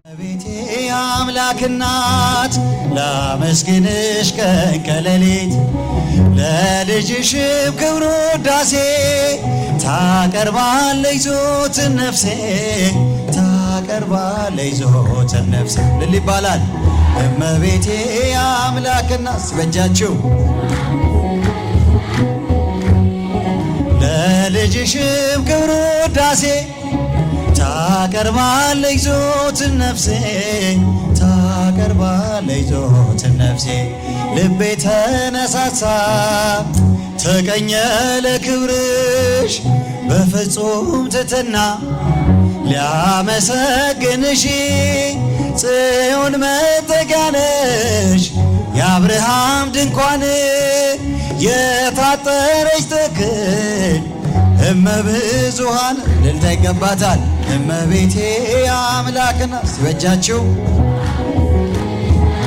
ቤቴ አምላክ እናት ላመስግንሽ ቀን ከሌሊት ለልጅሽም ክብር ውዳሴ ታቀርባለች ዘወትር ነፍሴ ታቀርባለች ዘወትር ነፍሴ ልል ይባላል። እመቤቴ አምላክ እናት በእጃችሁ ለልጅሽም ክብር ውዳሴ ታቀርባለች ዘወትር ነፍሴ ታቀርባለች ዘወትር ነፍሴ ልቤ ተነሳሳ ተቀኘ ለክብርሽ በፍጹም ትሕትና ሊያመሰግንሽ ጽዮን መጠጊያ ነሽ የአብርሃም ድንኳን የታጠረች ተክል እመብዙኃን እልልታ ይገባታል። እመቤቴ አምላክና በእጃችሁ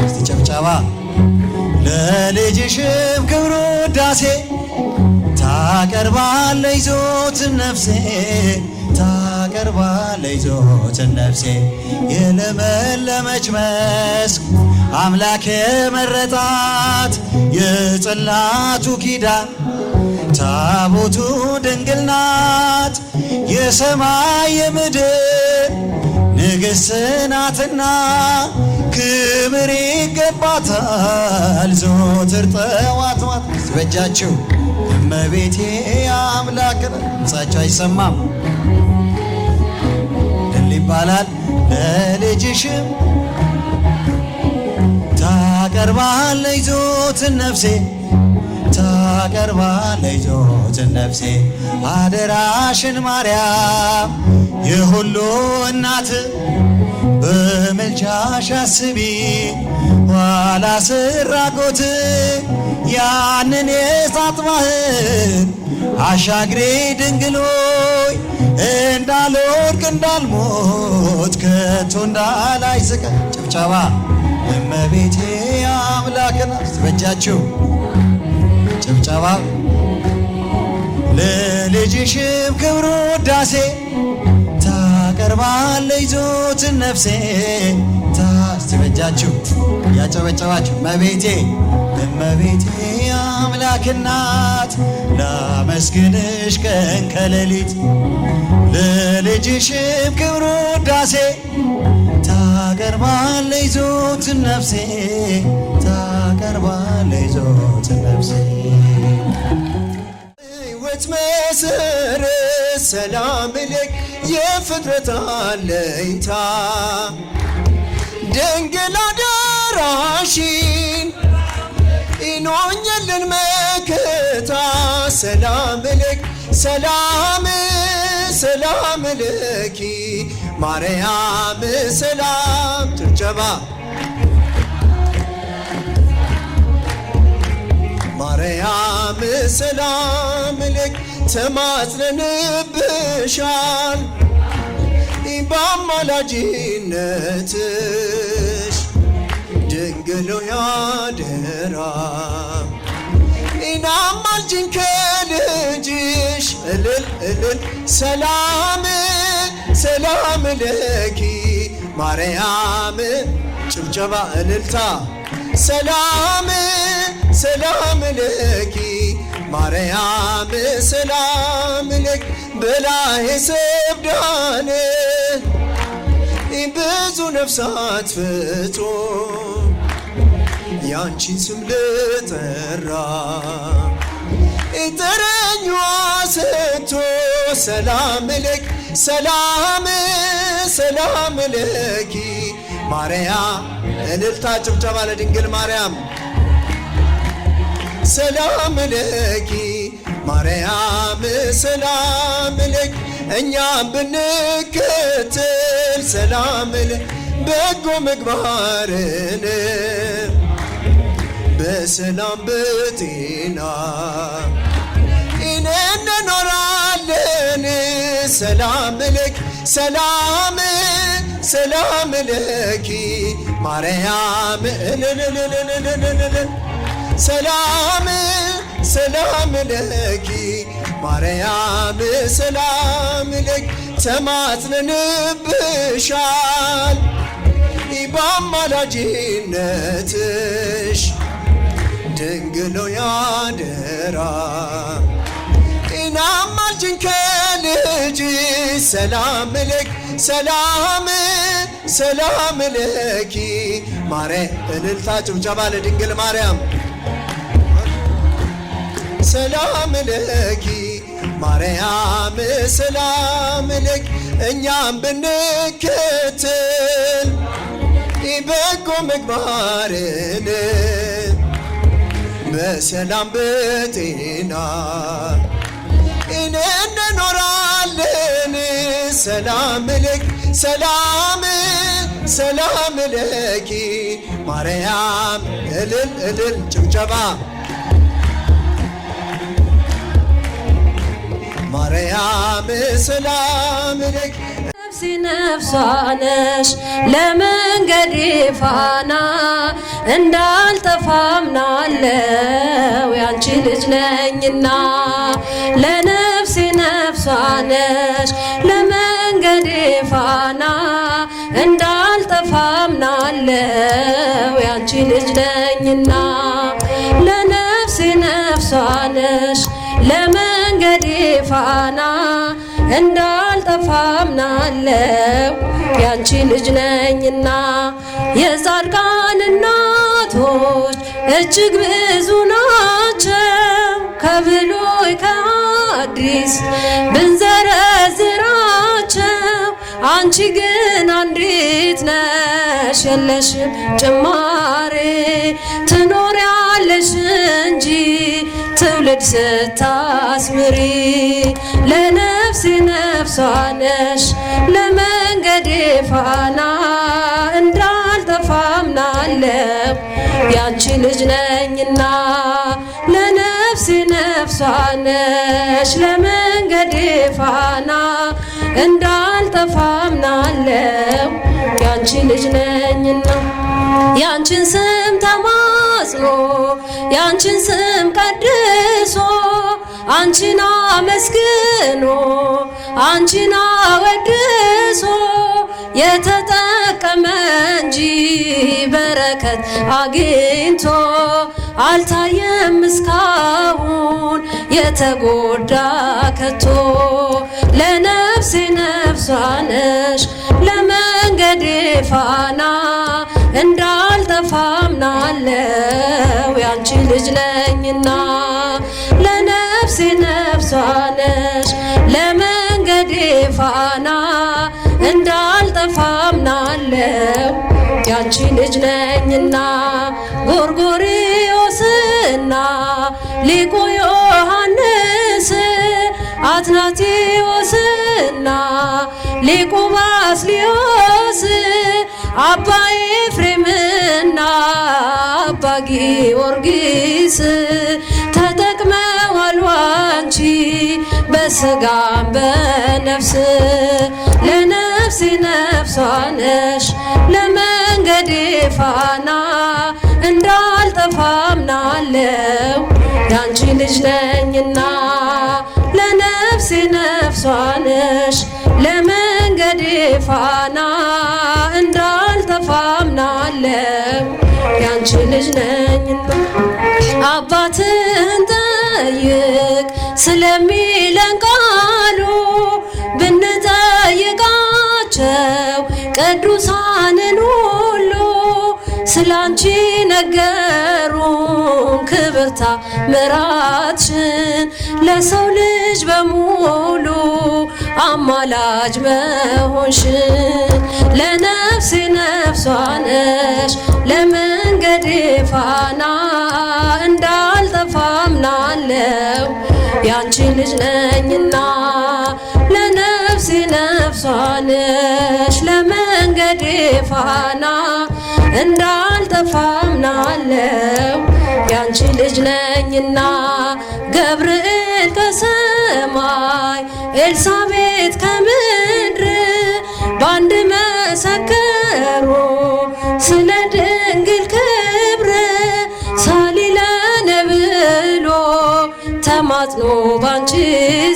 እስቲ ጨብጨባ ለልጅሽም ክብር ውዳሴ ታቀርባለች ዘወትር ነፍሴ ታቀርባለች ዘወትር ነፍሴ የለመለመች መስክ አምላክ የመረጣት የጽላቱ ኪዳን ታቦቱ ድንግል ናት የሰማይ የምድር ንግሥት ናትና ክብር ይገባታል ዘወትር ጠዋት ማታ በእጃችሁ እመቤቴ አምላክ ድምፃችሁ አይሰማም ድል ይባላል። ለልጅሽም ታቀርባለች ዘወትር ነፍሴ ታቀርባለች ዘወትር ነፍሴ አደራሽን ማርያም የሁሉ እናት በምልጃሽ አስቢ ኋላ ስራቆት ያንን የእሳት ባህር አሻግሬ ድንግሎይ እንዳልወድቅ እንዳልሞት ከቶ እንዳላይ ስቀር ጭብጨባ እመቤቴ አምላክና በእጃችሁ ጭብጨባ ለልጅሽም ክብር ውዳሴ ታቀርባለች ዘወትር ነፍሴ ታስተበጃችሁ ያጨበጨባችሁ እመቤቴ እመቤቴ አምላክ እናት ላመስግንሽ ቀን ከሌሊት ለልጅሽም ክብር ውዳሴ ታቀርባለች ዘወትር ነፍሴ ታቀርባለች ዘወትር ነፍሴ ሕይወት መሰረት ሰላም ልክ የፍጥረት አለኝታ ድንግል አደራሽን ይኖኝልን መከታ ሰላም ልክ ሰላም ሰላም ልኪ ማርያም ሰላም ጭብጨባ ማርያም ሰላም ልክ ተማጽነንብሻል በአማላጅነትሽ ድንግል ያደራ አማልጅን ከልጅሽ እልል እልል ሰላም ሰላም ለኪ ማርያም ጭብጨባ እልልታ ሰላም ሰላም ለኪ ማርያም ሰላም ለኪ በላይ ሰብዳን ብዙ ነፍሳት ፍቶ ያንቺን ስም ልጠራ ተረኛ ሰጥቶ ሰላም ለኪ ሰላም ሰላም ለኪ ማርያም እልልታ ጭብጨባ ለድንግል ማርያም ሰላም ለኪ ማርያም ሰላም ለኪ እኛም ብንከተል ሰላም ለኪ በጎ ምግባርን በሰላም በጤና እንኖራለን ሰላም ለኪ ሰላም ሰላም ለኪ ማርያም ሰላም ሰላም ለኪ ማርያም ሰላም ለኪ ተማጽነንብሻል በአማላጅነትሽ ድንግሎ ያደራ እናማልጅን ከልጅ ሰላም ልክ ሰላም ለኪ ማርያም እልልታ ጭብጨባ ለድንግል ማርያም ሰላም ለኪ ማርያም ሰላም ለኪ እኛም ብንከተል በጎ ምግባርን በሰላም በጤና እንኖራለን ሰላም ለኪ ሰላም ለኪ ማርያም እልል ጭብጨባ ማርያም ሰላም ለኪ ነፍሴ ነፍሷ ነሽ ለመንገዴ ፋና እንዳልጠፋ አምናለው ያንቺ ልጅ ነኝና ለነፍሴ ነፍሷ ነሽ ለመንገዴ ፋና እንዳልጠፋ አምናለው ያንቺ ልጅ ነኝና ለነፍሴ ነፍሷ ነሽ ለመንገዴ ፋና እንዳልጠፋ አምናለው ያንቺ ልጅ ነኝና የጻድቃን እናቶች እጅግ ብዙ ናቸው ከብሉይ ከአዲስ ብንዘረዝራቸው አንቺ ግን አንዲት ነሽ የለሽም ጭማሬ ትኖሪያለሽ እንጂ ትውልድ ስታስምሪ ለነፍሴ ነፍሷ ነሽ ለመንገዴ ፋና እንዳልጠፋ አምናለው ያንቺ ልጅ ነኝና ለነፍሴ ነፍሷ ነሽ ለመንገዴ ፋና እንዳልጠፋ አምናለው ያንቺ ልጅ ነኝና ያንቺን ስም ተማጽኖ ያንቺን ስም ቀድሶ አንቺን አመስግኖ አንቺን አወድሶ የተጠቀመ እንጂ በረከት አግኝቶ አልታየም እስካሁን የተጎዳ ከቶ ለነፍሴ ነፍሷ ነሽ ለመንገዴ ፋና እንዳልጠፋ አምናለው ያንቺ ልጅ ነኝና ለነፍሴ ነፍሷ ነሽ ለመንገዴ ፋና እንዳልጠፋ አምናለው ያንቺ ልጅ ነኝና ጎርጎርዮስና ሊቁ ዮሐንስ አትናቴዎስና ሊቁ ባስልዮስ አባ ኤፍሬምና አባ ጊዮርጊስ ተጠቅመዋል አንቺ በስጋም በነፍስ ለነፍሴ ነፍሷ ነሽ ለመንገዴ ፋና እንዳልጠፋ አምናለው ያንቺ ልጅ ነኝና ለነፍሴ ነፍሷ ነሽ ለመንገዴ ፋና እንዳልጠፋ አምናለው ያንቺ ልጅ ነኝና አባትህን ጠይቅ ስለሚለን ቃሉ ብንጠይቃቸው ቅዱሳንን ሁሉ ስላንቺ ነገሩን ክብርታ ምራትሽን ለሰው ልጅ በሙሉ አማላጅ መሆንሽን ለነፍሴ ነፍሷ ነሽ ለመንገዴ ፋና እንዳልጠፋ አምናለው ያንቺ ልጅ ነኝና ለነፍሴ ነፍሷ ነሽ ለመንገዴ ፋና እንዳልጠፋ አምናለው ያንቺ ልጅ ነኝና ገብርኤል ከሰማይ ኤልሳቤጥ ከምድር ባንድ መሰከሩ ስለ ድንግል ክብር ሳሊለነ ብሎ ተማጽኖ ባንቺ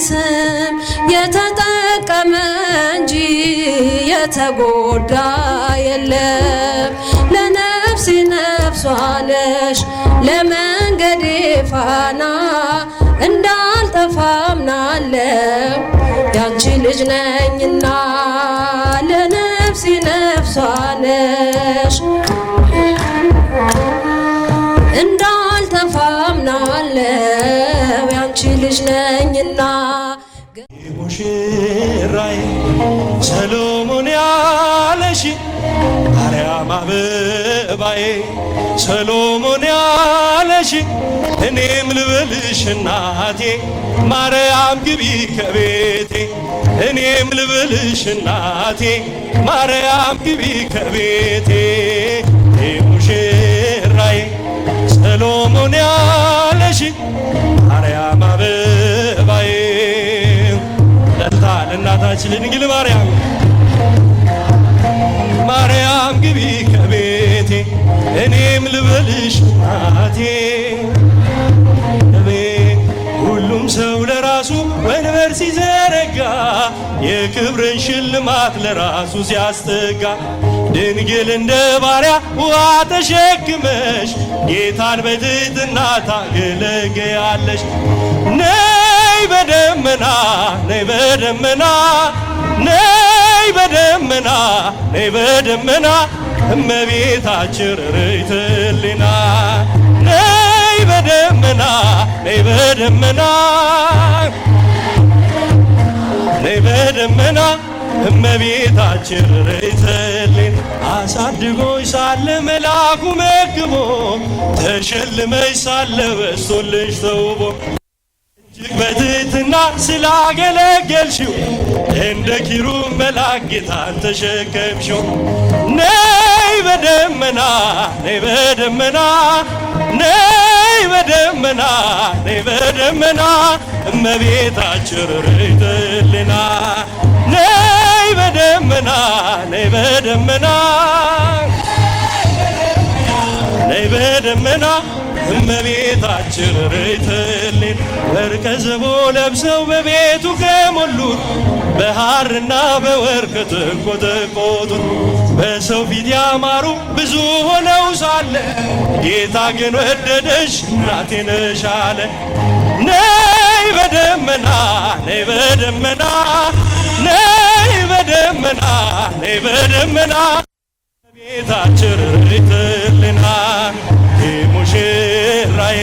ስም የተጠቀመ እንጂ የተጎዳ የለም ነኝና ለነፍሴ ነፍሷ ነሽ እንዳልተፋምናለው ያንቺ ልጅ ነኝና ሙሽራዬ ሰሎሞን ያለሽ ማርያም አበባዬ ሰሎሞን ያለሽ እኔም ልበልሽ እናቴ ማርያም ግቢ ከቤቴ እኔም ልበልሽ እናቴ ማርያም ግቢ ከቤቴ ሙሽራዬ ሰሎሞን ያለሽ ማርያም አበባዬ ለእናታችን ድንግል ማርያም ማርያም ግቢ ከቤቴ እኔም ልበልሽ እናቴ ሁሉም ሰው ለራሱ ወንበር ሲዘረጋ የክብርን ሽልማት ለራሱ ሲያስጠጋ ድንግል እንደ ባሪያ ውሃ ተሸክመሽ ጌታን በትሕትና ታገለግያለሽ። ነይ በደመና ነይ በደመና ነይ በደመና ነይ በደመና እመቤታችን ርኅራኄ ሕሊና ነይ በደመና ነይ በደመና ነይ በደመና እመቤታችን ርኅራኄ ሕሊና አሳድጎሽ ሳለ መልአኩ መግቦ ተሸልመሽ ሳለ በስቶልሽ ተውቦ እጅግ በትሕትና ስላገለገልሽው እንደ ኪሩብ መልአክ ጌታን ተሸከምሽው። ነይ በደመና ነይ በደመና ነይ በደመና ነይ በደመና እመቤታችን ርኅራኄ ሕሊና ነይ በደመና ነይ በደመና ነይ በደመና እመቤታችን ርኅራኄ ሕሊና ወርቀ ዘቦ ለብሰው በቤቱ ከሞሉት በሐርና በወርቅ ከተንቆጠቆጡት በሰው ፊት ያማሩ ብዙ ሆነው ሳለ ጌታ ግን ወደደሽ እናቴ ነሽ አለ። ነይ በደመና ነይ በደመና ነይ በደመና ነይ በደመና እመቤታችን ርኅራኄ ሕሊና ሙሽራዬ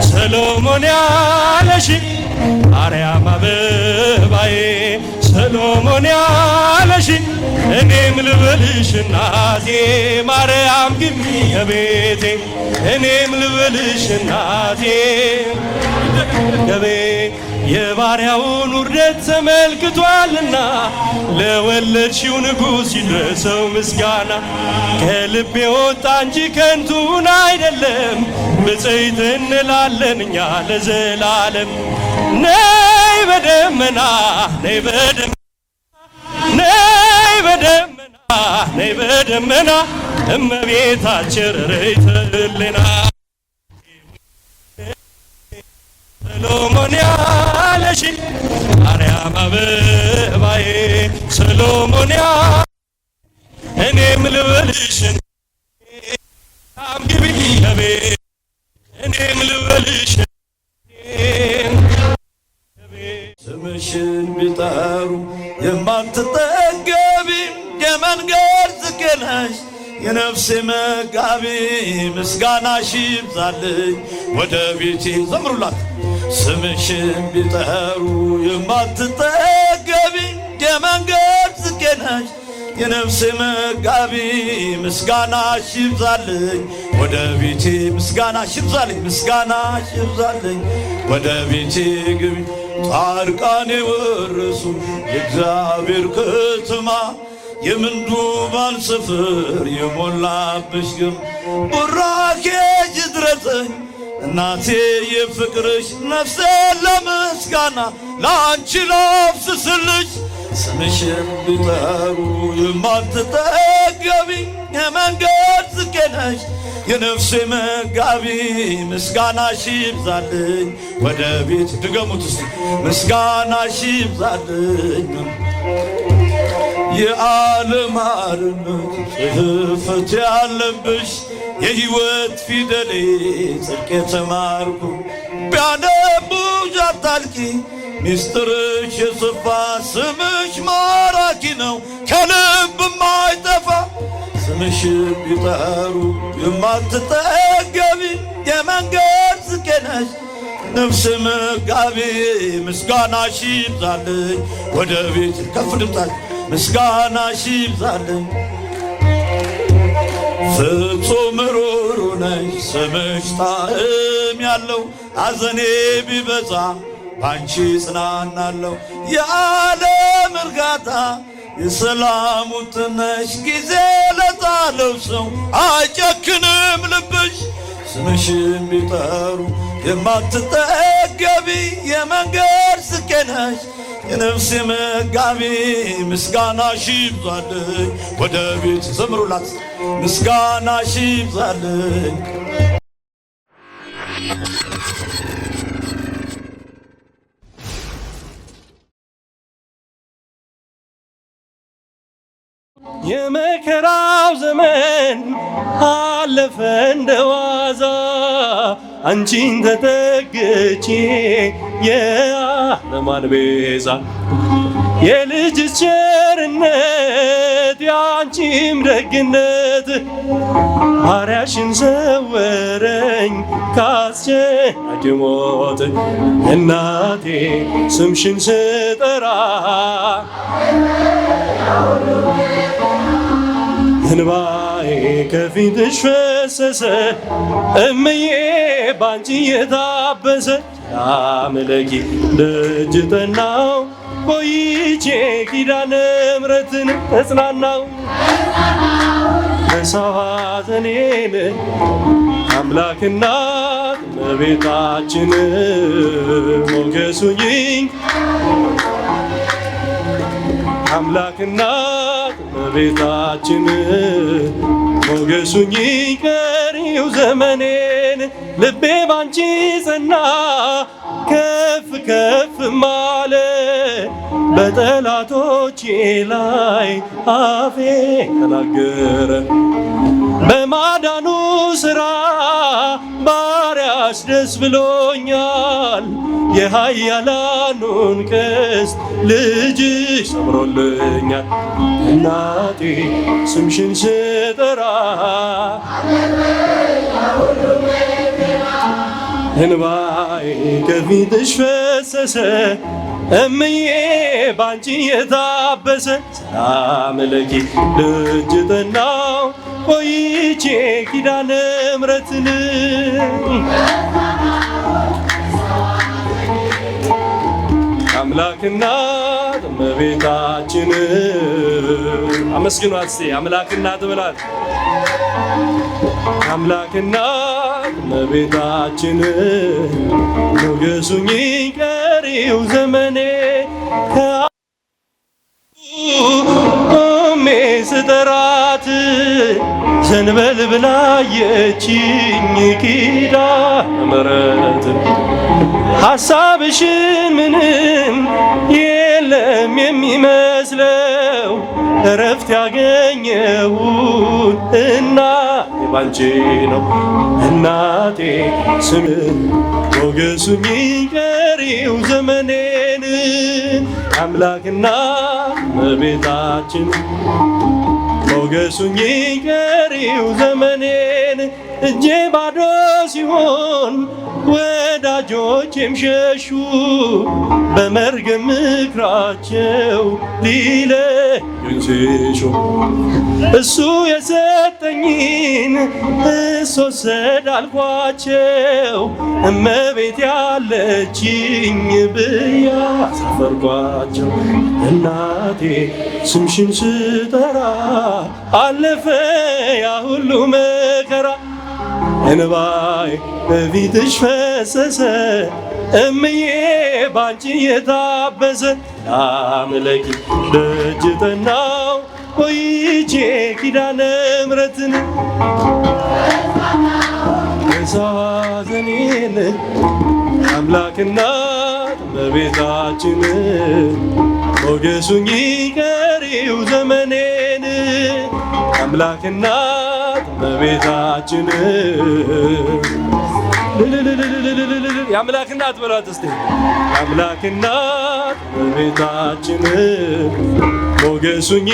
ሰሎሞን ያለሽ ማርያም አበባዬ ሰሎሞን ያለሽ እኔም ልበልሽ እናቴ ማርያም ግቢ ከቤቴ እኔም ልበልሽ እናቴ ገቤ የባሪያውን ውርደት ተመልክቷልና ለወለድሽው ንጉሥ ይድረሰው ምስጋና ከልቤ ወጣ እንጂ ከንቱን አይደለም ብፅዕት እንላለን እኛ ለዘላለም። ነይ በደመና ነይ በደመና ነይ በደመና ነይ በደመና እመቤታችን ርኅራኄ ሕሊና ሰሎሞን ያለሽ ማርያም አበባዬ ሰሎሞን እኔም ልበልሽ ግቢ ከቤቴ እኔም ልበልሽ ስምሽን ቢጠሩ የማትጠገቢ የመንገድ ጽጌ ነሽ የነፍሴ መጋቢ ምስጋናሽ ይብዛልኝ ወደ ቤቴ ዘምሩላት። ስምሽን ቢጠሩ የማትጠገቢ የመንገድ ጽጌ ነሽ የነፍሴ መጋቢ ምስጋናሽ ይብዛልኝ ወደ ቤቴ ምስጋናሽ ይብዛልኝ ምስጋናሽ ይብዛልኝ ወደ ቤቴ ግቢ ጻድቃን የወረሱ የእግዚአብሔር ከተማ የምንዱባን ስፍር የሞላብሽ ግርማ ቡራኬሽ ይድረሰኝ እናቴ የፍቅርሽ ነፍሴ ለምስጋና ለአንቺ ላፍስስልሽ። ስምሽን ቢጠሩ የማትጠገቢ የመንገድ ጽጌ ነሽ የነፍሴ መጋቢ ምስጋናሽ ይብዛልኝ ወደ ቤት ድገሙት እስቲ ምስጋናሽ ይብዛልኝ የዓለም አርነት ጽሕፈት ያለብሽ የሕይወት ፊደሌ ጽድቅ የተማርኩ ቢያነቡሽ አታልቂ ሚስጥርሽ የሰፋ ስምሽ ማራኪ ነው ከልብ ማይጠፋ ስምሽ ቢጠሩ የማትጠገቢ የመንገድ ዝቄ ነሽ ነፍስ መጋቢ ምስጋናሽ ይብዛልኝ ወደ ቤት ከፍ ድምጣት ምስጋናሽ ይብዛልኝ ፍጹም ሩሩ ነሽ ስምሽ ጣዕም ያለው አዘኔ ቢበዛ ባንቺ ጽናናለሁ የዓለም እርጋታ የሰላሙ ትነሽ ጊዜ ለጣለው ሰው አይጨክንም ልብሽ ስምሽን ቢጠሩ የማትጠገቢ የመንገድ ስቄ ነሽ የነፍሴ መጋቢ ምስጋናሽ ይብዛልኝ ወደ ቤት ዘምሩላት ምስጋናሽ ይብዛልኝ የመከራው ዘመን አለፈ እንደዋዛ አንቺን ተጠግቼ የዓለማን ቤዛ የልጅ ቸርነት ያንቺም ደግነት ባሪያሽን ሰወረኝ ካስጨናቂ ሞት እናቴ ስምሽን ስጠራ እንባዬ ከፊትሽ ፈሰሰ እምዬ ባንቺ የታበሰ አምለኪ ደጅ ጠናው ቆይቼ ኪዳነ ምሕረትን እጽናናው በሰው ሐዘኔን አምላክ እናት እመቤታችን ሞገሱኝ አምላክ እናት እመቤታችን ሞገሱኝ ቀሪው ዘመኔን ልቤ ባንቺ ጸና ከፍ ከፍ ማለ በጠላቶቼ ላይ አፌ ተናገረ በማዳኑ ሥራ ባሪያሽ ደስ ብሎኛል የኃያላኑን ቀስት ልጅሽ ሰብሮልኛል እናቴ ስምሽን ስጠራ እንባዬ ከፊትሽ ፈሰሰ እምዬ ባንቺ የታበሰ ሰላም ለኪ ደጅ ጠናው ቆይቼ ኪዳነ ምሕረትን አምላክ እናት እመቤታችን አመስግኗት እስቲ አምላክ እናት ብላት አምላክ እናት እመቤታችን ሞገሱኝ ቀሪው ዘመኔ ቆሜ ስጠራት ዘንበል ብላየችኝ ኪዳነ ምሕረት ሐሳብሽን ምንም የለም የሚመስለው እረፍት ያገኘሁት እናቴ ባንቺ ነው እናቴ ስም ሞገሱኝ ቀሪው ዘመኔን አምላክና እመቤታችን ሞገሱኝ ቀሪው ዘመኔን እጄ ባዶ ሲሆን ወዳጆቼም ሸሹ በመርገም ምክራቸው ሊለዩኝ ሲሹ እሱ የሰጠኝን እሱ ወሰደ አልኳቸው እመቤት ያለችኝ ብያ ሰፈርኳቸው እናቴ ስምሽን ስጠራ አለፈ ያ ሁሉ መከራ እንባዬ በፊትሽ ፈሰሰ እምዬ ባንቺ የታበሰ አምለኪ ደጅ ጠናው ቆይቼ ኪዳነ ምሕረትን የሳዘኔን አምላክ እናት እመቤታችን ሞገሱኝ ቀሪው ዘመኔን አምላክ እናት እመቤታችን የአምላክ እናት በሏት እስቲ የአምላክ እናት እመቤታችን ሞገሱኝ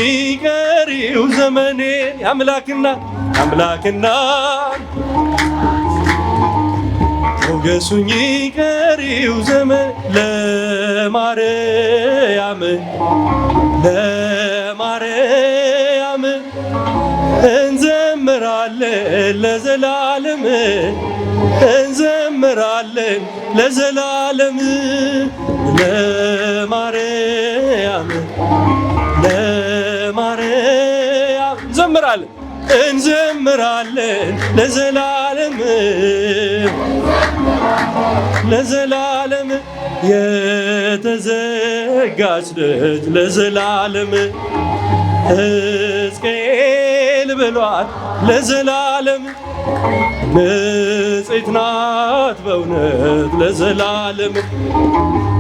ቀሪው ዘመኔን የአምላክ እናት ሞገሱኝ ቀሪው ዘመን ለማርያም እንዘምራለን ለዘላለም እንዘምራለን ለዘላለም ለማርያም እንዘምራለን ለዘላለም የተዘጋች ደጅ ለዘላለም ሕዝቅኤል ብሏት ለዘላለም ንጽሕት ናት በእውነት ለዘላለም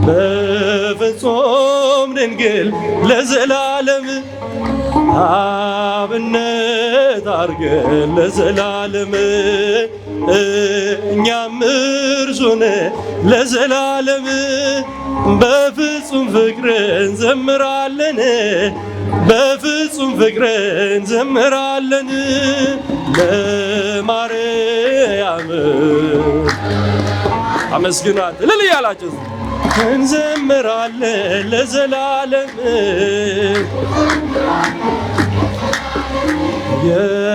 በፍጹም ድንግል ለዘላለም አብነት አርገን ለዘላለም እኛም እርሱን ለዘላለም በፍጹም ፍቅር እንዘምራለን በፍጹም ፍቅር እንዘምራለን ለማርያም አመስግኗት እልል እያላችሁ እንዘምራለን ለዘላለም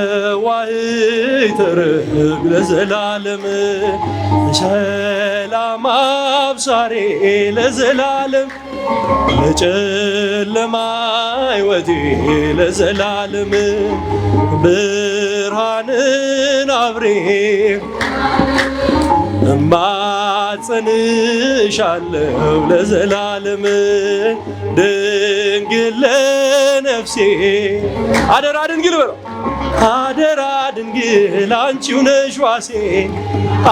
የዋህት ርግብ ለዘላለም ሰላም አብሳሬ ለዘላለም ለጨለማ ሕይወቴ ለዘላለም ብርሃንን አብሬ እማጸንሻለሁ ለዘላለም ድንግል ለነፍሴ አደራ ድንግል በለው አደራ ድንግል አንቺው ነሽ ዋሴ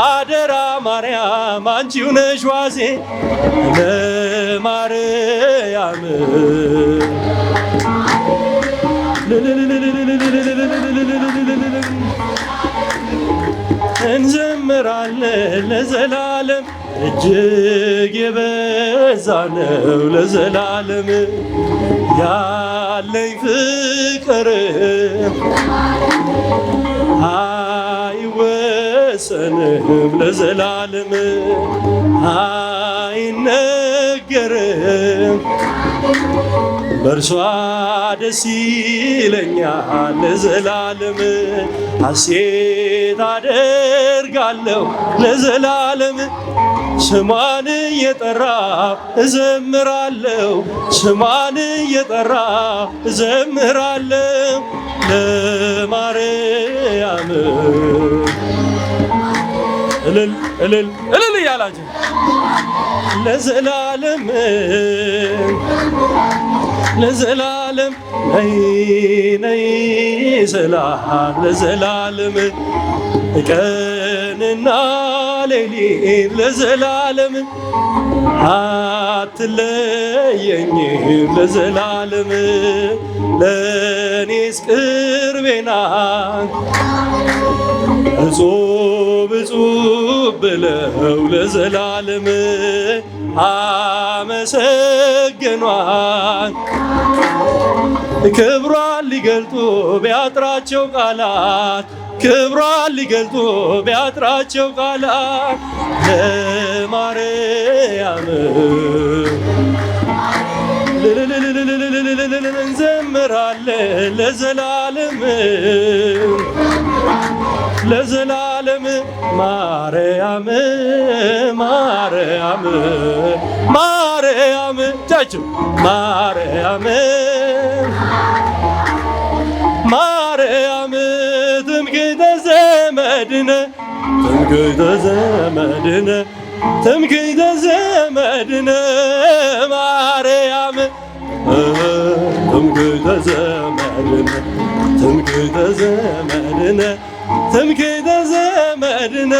አደራ ማርያም አንቺው ነሽ ዋሴ ለማርያም እንዘምራለን ለዘላለም እጅግ የበዛ ነው ለዘላለም ያለኝ ፍቅር አይወሰንም ለዘላለም አይነገርም በእርሷ ደስ ይለኛል ለዘላለም ሐሴት አደርጋለሁ ለዘላለም ስሟን እየጠራሁ እዘምራለሁ ስሟን እየጠራሁ እዘምራለሁ ለማርያም እልል እልል እልል እያላችሁ ለዘላለም ለዘላለም ነይ ነይ ሰላም ለዘላለም ቀንና ሌሊት ለዘላለም አትለየኝም ለዘላለም ለእኔስ ቅርቤ ናት እጹብ እጹብ ብለው ለዘላለም አመሰገኗት ክብሯን ሊገልጡ ቢያጥራቸው ቃላት ክብሯን ሊገልጡ ቢያጥራቸው ቃላት ለማርያም እንዘምራለን ለዘላለም ለዘላለም ማርያም ማርያም ማርያም ቻችሁ ማርያም ማርያም ትምክህተ ዘመድነ ትምክህተ ዘመድነ ትምክህተ ዘመድነ ማርያም ትምክህተ ዘመድነ ትምክህተ ዘመድነ ትምክህተ ዘመድነ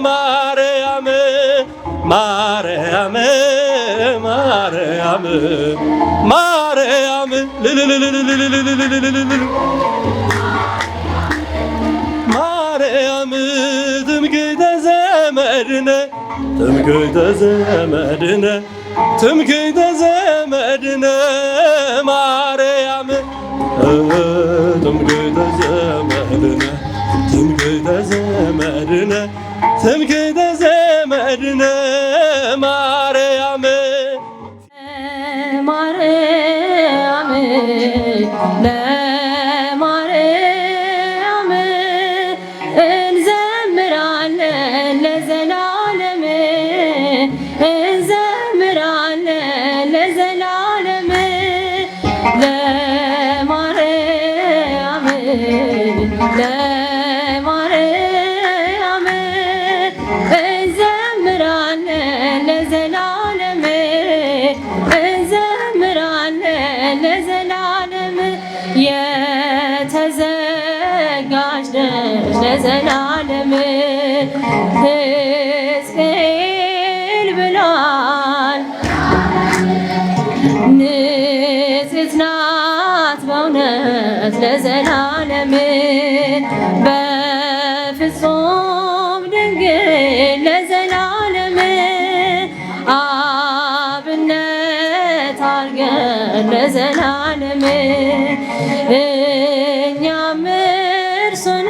ማርያም ማርያም ማርያም ማርያም ማርያም ትምክህተ ትምክህተ ዘመድነ ትምክህተ ዘመድነ ማርያም ትምክህተ ዘመድነ ትምክህተ ዘመድነ ትምክህተ ዘመድነ ማርያም ማርያም ለማርያም እንዘምራለን ለዘላለም እንዘምራለን ለዘላለም ለማርያም ለማርያም እንዘምራለን ለዘላለም እንዘምራለን ለዘላለም የተዘጋች ነሽ ለዘላለም ሕዝቅኤል ብሏል ንጽሕት ናት በእውነት ለዘላለም በፍጹም ድንግል ለዘላለም አብነት አርገን ለዘላለም እኛም እርሱን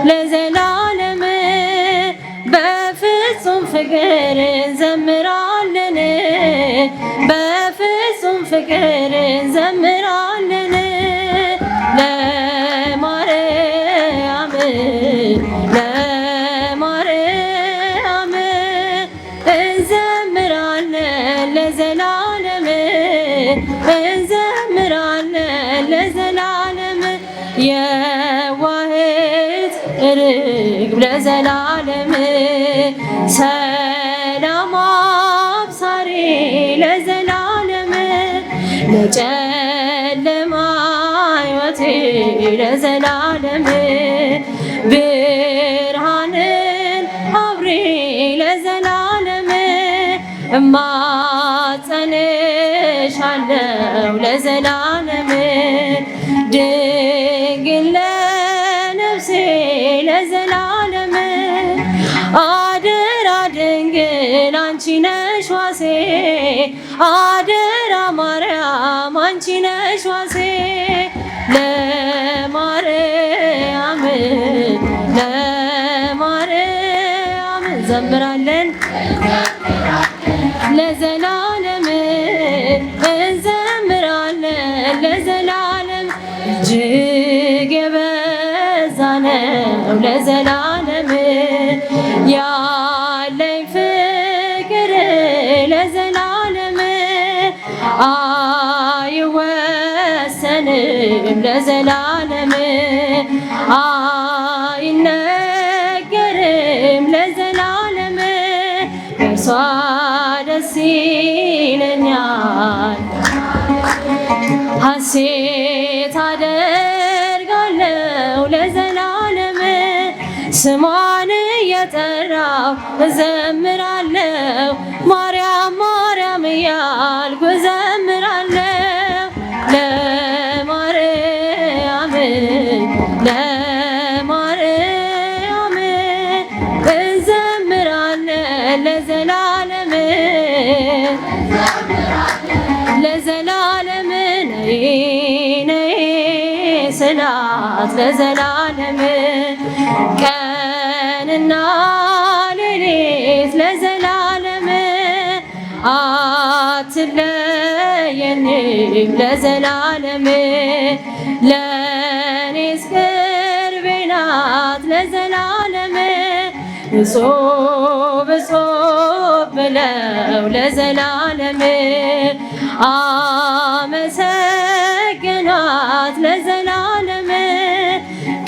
ለዘላለም በፍጹም ፍቅር እንዘምራለን በፍጹም ፍቅር እንዘምራለን ለማርያም ለማርያም እንዘምራለን ለዘላለም እንዘምራለን ለዘላለም የዋህት ርግብ ለዘላለም ሰላም አብሳሪ ለዘላለም ለጨለማ ሕይወቴ ለዘላለም ብርሃንን አብሪ ለዘላለም እማጸንሻለሁ ለዘላለም ድንግል ለነፍሴ ለዘላለም አደራ ድንግል አንቺ ነሽ ዋሴ አደራ ማርያም አንቺ ነሽ ዋሴ ለማርያም ለማርያም እንዘምራለን ለዘላለም እንዘምራለን ለዘላለም እጅግ የበዛ ነው ለዘላለም ያለኝ ፍቅር ለዘላለም አይወሰንም ለዘላለም አይነገርም ለዘላለም እርሷ ደስ ይለኛል ሐሴት አደርጋለሁ ለዘላለም ስሟን እየጠራሁ እዘምራለሁ ማርያም ማርያም እያልኩ እዘምራለሁ ለማርያም ለማርያም እንዘምራለን ለዘላለም ለዘላለም ነይ ነይ ስላት ለዘላለም ቀንና ሌሊት ለዘላለም አትለየንም ለዘላለም ለኔስ ቅርቤ ናት ለዘላለም እጾብ እጾብ ብለው ለዘላለም አመሰገኗት ለዘላለም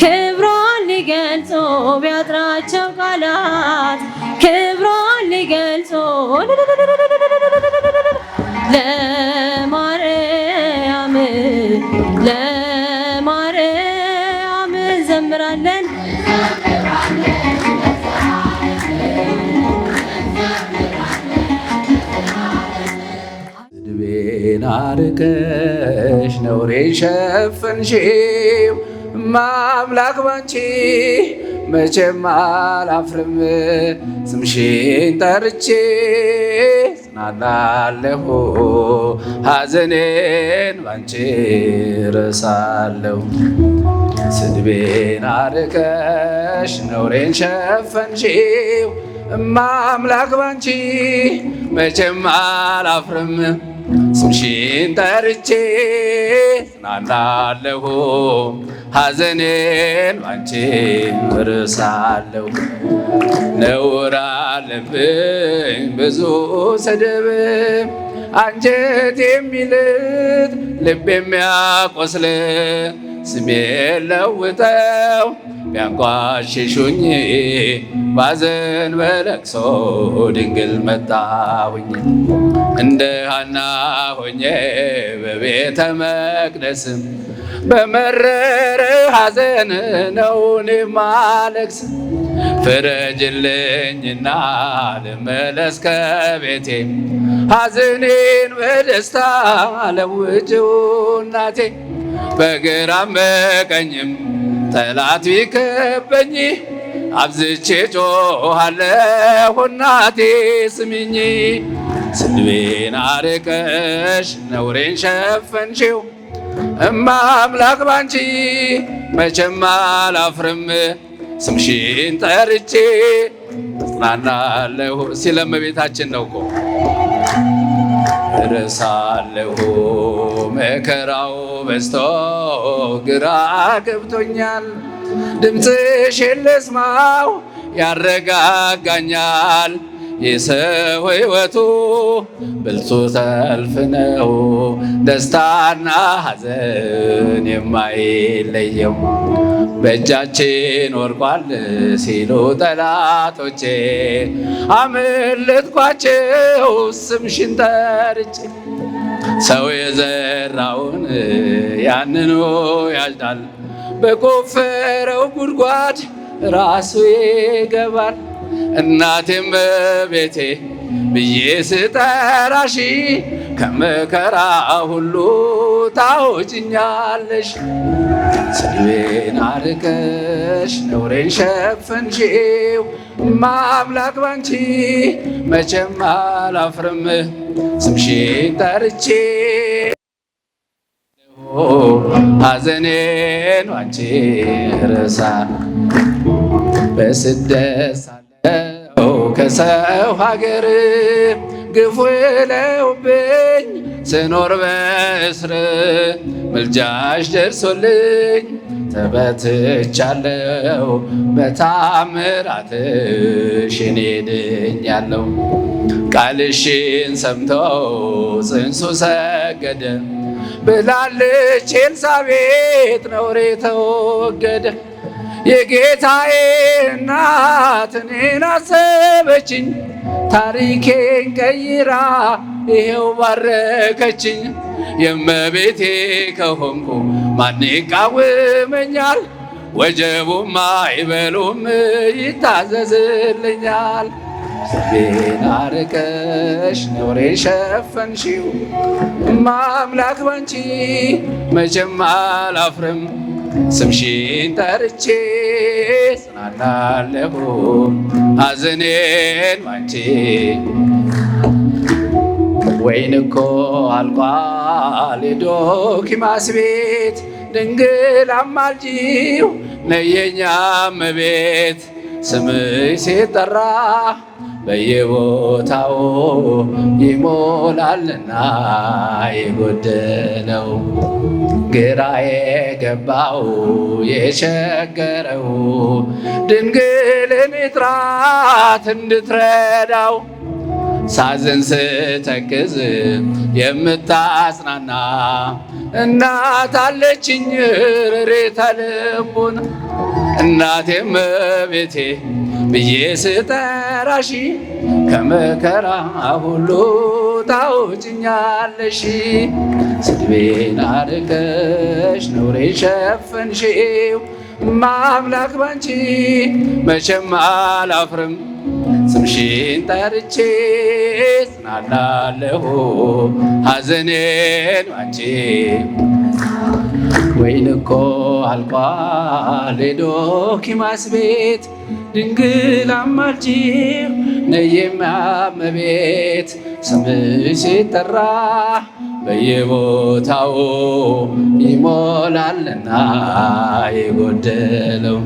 ክብሯን ሊገልጹ ቢያጥራቸው ቃላት ክብሯን ሊገልጹ ለማርያም ለማርያም ዘምራለን ስድቤን አርቀሽ ነውሬን ሸፈንሽው ማምላክ ባንቺ መቼም አላፍርም ስምሽን ጠርቼ ጽናናለሁ ሐዘኔን ባንቺ ረሳለሁ። ስድቤን አርቀሽ ነውሬን ሸፈንሽው እማ አምላክ ባንቺ መቼም አላፍርም ስምሽን ጠርቼ ጽናናለሁ ሐዘኔን ባንቺ እረሳለሁ። ነውር አለብኝ ብዙ ስድብ አንጀት የሚልጥ ልብ የሚያቆስል ስሜን ለውጠው ቢያንቋሽሹኝ ባዘን በለቅሶ ድንግል መጣሁኝ። እንደ ሐና ሆኜ በቤተ መቅደስ በመረረ ሐዘን ነው እኔ ማለቅስ። ፍረጅልኝና ልመለስ ከቤቴ ሐዘኔን በደስታ ለውጭው እናቴ። በግራም በቀኝም ጠላት ቢከበኝ አብዝቼ ጮኻለሁ እናቴ ስሚኝ። ስድቤን አርቀሽ ነውሬን ሸፈንሽው እማ አምላክ ባንቺ መቼም አላፍርም ስምሽን ጠርቼ ጽናናለሁ። ሲል እመቤታችን ነው እኮ እረሳለሁ መከራው በዝቶ ግራ ገብቶኛል። ድምፅሽን ልስማው ያረጋጋኛል። የሰው ሕይወቱ ብልቱ ሰልፍ ነው ደስታና ሐዘን የማይለየው። በእጃችን ወርቋል ሲሉ ጠላቶቼ አመለጥኳቸው ስምሽን ጠርቼ። ሰው የዘራውን ያንኑ ያጭዳል በቆፈረው ጉድጓድ ራሱ ይገባል። እናቴም በቤቴ ብዬ ስጠራሽ ከመከራ ሁሉ ታውጭኛለሽ። ስድቤን አርቀሽ ነውሬን ሸፈንሽው እማ አምላክ ባንቺ መቼም አላፍርም ስምሽን ጠርቼ ሐዘኔን ባንቺ ረሳ። በስደት ሳለሁ ከሰው ሀገር ግፉ ለውብኝ ስኖር በእስር ምልጃሽ ደርሶልኝ ተበትቻለሁ በታምራትሽ እኔ ድኛለሁ። ቃልሽን ሰምቶ ጽንሱ ሰገደ ብላለች ኤልሳቤጥ ነውሬ ተወገደ። የጌታዬ እናት እኔን አሰበችኝ ታሪኬን ቀይራ ይሄው ባረከችኝ። የእመቤቴ ከሆንኩ ማን ይቃወመኛል? ወጀቡም አይበሉም ይታዘዝልኛል። ስድቤን አርቀሽ ነውሬን ሸፈንሽው እማ አምላክ ባንቺ መቼም አላፍርም ስምሽን ጠርቼ ጽናናለሁ ሐዘኔን ባንቺ። ወይን እኮ አልቋል የዶኪማስ ቤት ድንግል አማልጂው ነየኛ እመቤት። ስምሽ ሲጠራ በየቦታው ይሞላልና የጎደለው ግራ የገባው የቸገረው ድንግልን ጥራት እንድትረዳው። ሳዝን ስተክዝ የምታጽናና እናት አለችኝ ርሬተ ልቡና። እናቴም እመቤቴ ብዬ ስጠራሽ ከመከራ ሁሉ ታውጭኛለሽ። ስድቤን አርቀሽ ነውሬን ሸፈንሽው እማ አምላክ ባንቺ መቼም አላፍርም ስምሽን ጠርቼ ጽናናለሁ ሐዘኔን ባንቺ። ወይን እኮ አልቋል የዶኪማስ ቤት ድንግል አማልጂው ነይማ እመቤት ስምሽ ሲጠራ በየቦታው ይሞላልና የጎደለው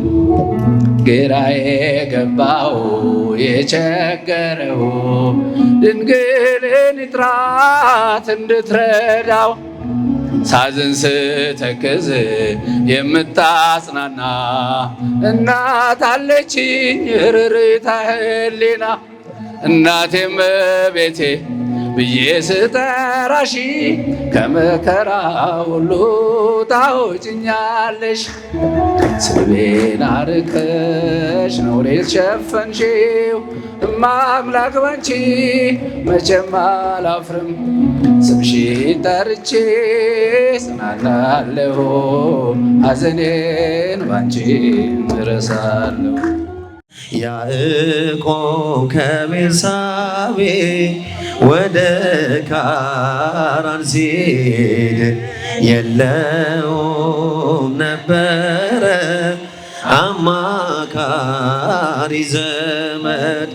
ግራ የገባው የቸገረው ድንግልን ጥራት እንድትረዳው ሳዝን ስተክዝ የምታጽናና እናት አለችኝ ርርታ ህሊና እናቴም ቤቴ ብዬ ስጠራሽ ከመከራ ሁሉ ታውጭኛለሽ ስድቤን አርቀሽ ነውሬን ሸፈንሽው እማ አምላክ ባንቺ መቼም አላፍርም ስምሽን ጠርቼ ጽናናለሁ ሐዘኔን ባንቺ እረሳለሁ። ያዕቆብ ከቤርሳቤ ወደ ካራን ሲሄድ የለውም ነበረ አማካሪ ዘመድ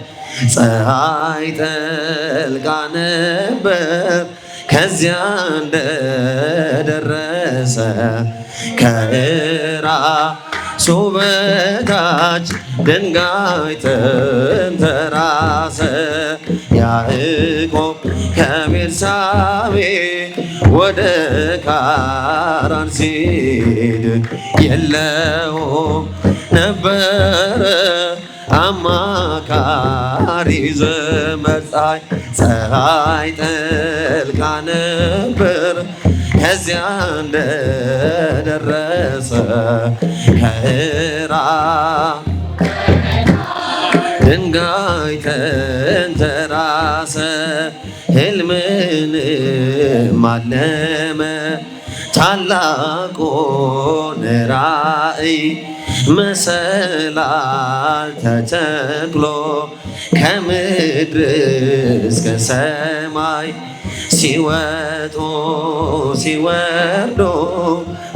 ፀሐይ ጠልቃ ነበር ከዚያ እንደደረሰ ከራሱ በታች ድንጋይ ተንተራሰ ያዕቆብ ከቤርሳቤ ወደ ካራን ሲሄድ የለውም ነበረ አማካሪ ዘመድ ፀሐይ ጠልቃ ነበር ከዚያ እንደደረሰ ከራሱ ድንጋይ ተንተራሰ ሕልምንም አለመ ታላቁን ራእይ መሰላል ተተክሎ ከምድር እስከ ሰማይ ሲወጡ ሲወርዱ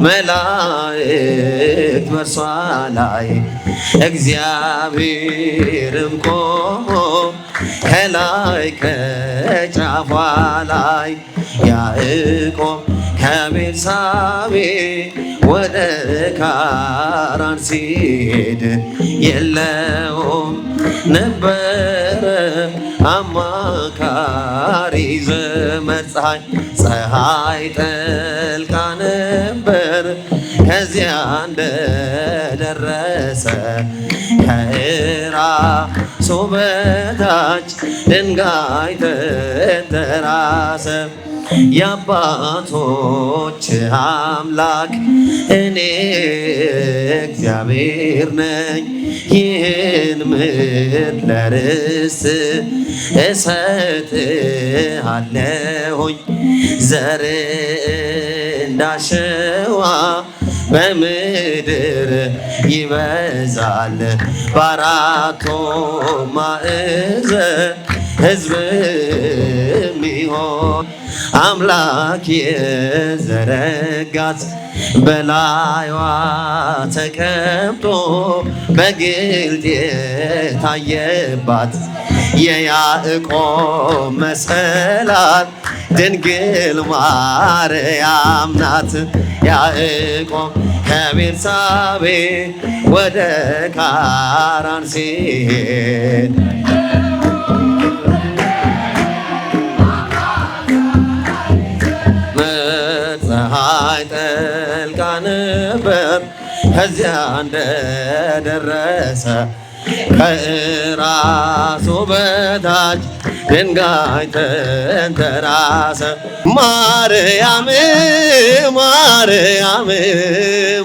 መላእክት በእርሷ ላይ እግዚአብሔርም ቆሞ ከላይ ከጫፏ ላይ ያዕቆብ ከቤርሳቤ ወደ ካራን ሲሄድ የለውም ነበረ አማካሪ ዘመድ ፀሐይ ጠልቃ ነበር ከዚያ እንደደረሰ ከራሱ በታች ድንጋይ ተንተራሰ የአባቶች አምላክ እኔ እግዚአብሔር ነኝ ይህን ምድር ለርስት እሰጥሃለሁኝ ዘር እንዳሸዋ በምድር ይበዛል በአራቱ ማዕዘን ሕዝብ ሚሆን አምላክ የዘረጋት በላይዋ ተቀምጦ በግልጥ የታየባት የያዕቆብ መሰላል ድንግል ማርያም ናት። ያዕቆብ ከቤርሳቤ ወደ ካራን ሲሄድ ፀሐይ ጠልቃ ነበር ከዚያ እንደደረሰ ከራሱ በታች ድንጋይ ተንተራሰ። ማርያም ማርያም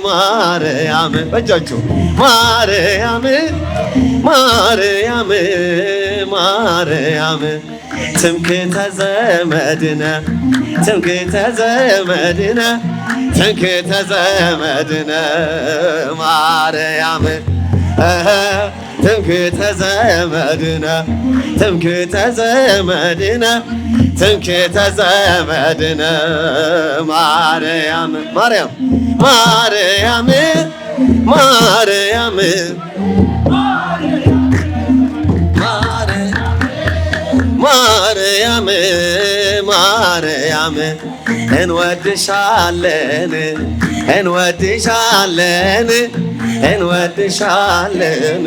ማርያም በእጃችሁ ማርያም ማርያም ማርያም ትምክህተ ዘመድነ ትምክህተ ዘመድነ ትምክህተ ዘመድነ ማርያም ትምክህተ ዘመድነ ትምክህተ ዘመድነ ትምክህተ ዘመድነ ማርያም ማርያም ማርያም ማርያም ማርያም ማርያም እንወድሻለን እንወድሻለን እንወድሻለን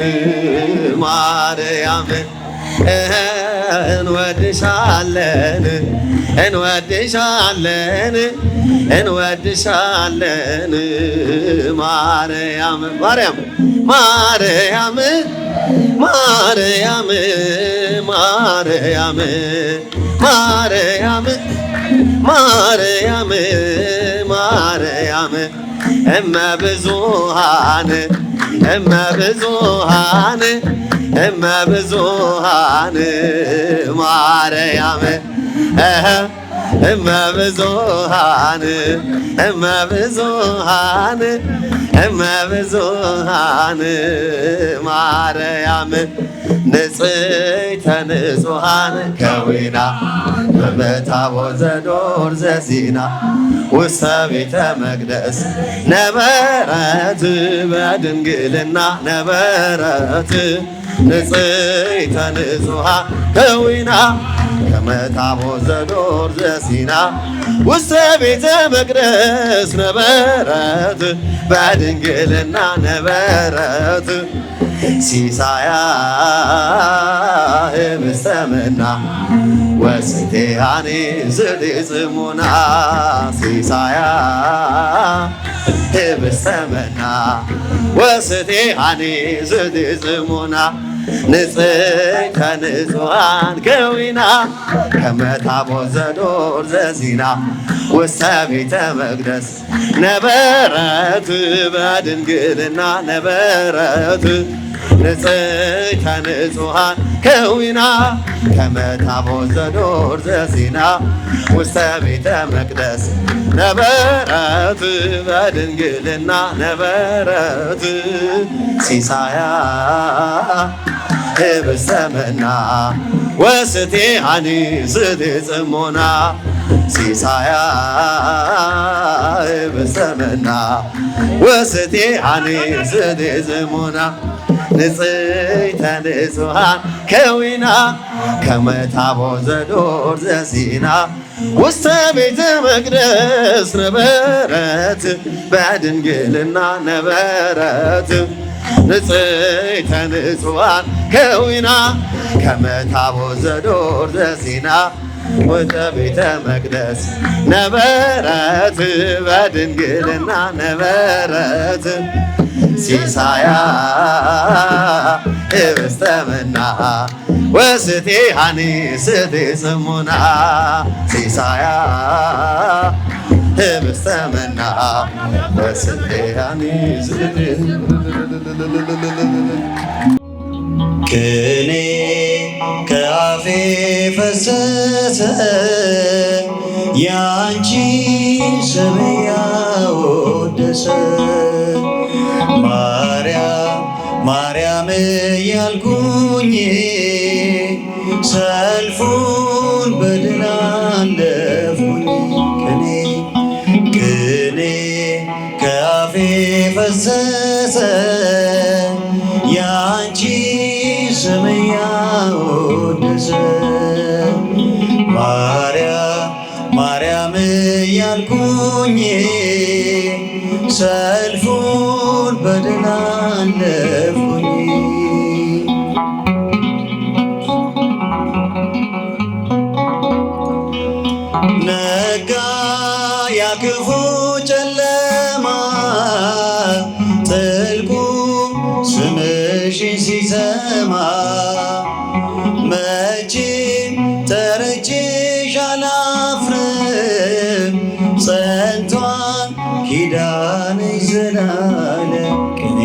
ማርያም እንወድሻለን እንወድሻለን እንወድሻለን ማርያም ማርያም ማርያም ማርያም ማርያም ማርያም ማርያም ማርያም እመብዙኃን እመብዙኃን እመብዙኃን ማርያም እመብዙኃን እመብዙኃን እመብዙኃን ማርያም ንጽሕተ ንጹሐን ከዊና በታቦተ ዘዶር ዘሲና ውስተ ቤተ መቅደስ ነበረት በድንግልና ነበረት ንጽሕተ ንጹሐን ከዊና ከመታቦተ ዘዶር ዘሲና ውስተ ቤተ መቅደስ ነበረት በድንግልና ነበረት ሲሳያ ህብስተ መና ወስቴሃኒ ዝድጽሙና ሲሳያ ህብስተ መና ወስቴሃኒ ዝድጽሙና ንጽሕተ ንጹሐን ከዊና ከመታቦተ ዘዶር ዘሲና ውስተ ቤተ መቅደስ ነበረት በድንግልና ነበረት ንጽሕተ ንጹሐን ከዊና ከመታቦተ ዘዶር ዘሲና ውስተ ቤተ መቅደስ ነበረት በድንግልና ነበረት ሲሳያ ህብስተ መና ወስቴሃኒ ዝድጽሙና ሲሳያ ህብስተ መና ወስቴሃኒ ዝድጽሙና ንጽሕተ ንጹሐን ከዊና ከመታቦተ ዘዶር ዘሲና ውስተ ቤተ መቅደስ ነበረት በድንግልና ነበረት ንጽሕተ ንጹሐን ከዊና ከመታቦተ ዘዶር ዘሲና ውስተ ቤተ መቅደስ ነበረት በድንግልና ነበረት ሲሳያ ህብስተ መና ወስቴሃኒ ዝድጽሙና ሲሳያ ህብስተ መና ወስቴሃኒ ቅኔ ከአፌ ፈሰሰ ያንቺ ስም ያወደሰ ማርያም ማርያም እያልኩኝ ሰልፉን በድል አለፍኩኝ ቅኔ ከአፌ ፈሰሰ ያንቺ ስም ያወደሰ ማርያም ማርያም እያልኩኝ ሰልፉን በድል አለፍኩኝ ነጋ ያ ክፉ ጨለማ ጥልቁ ስምሽን ሲሰማ መቼም ጠርቼሽ አላፍርም ጸንቷል ኪዳንሽ ዘላለም ቅኔ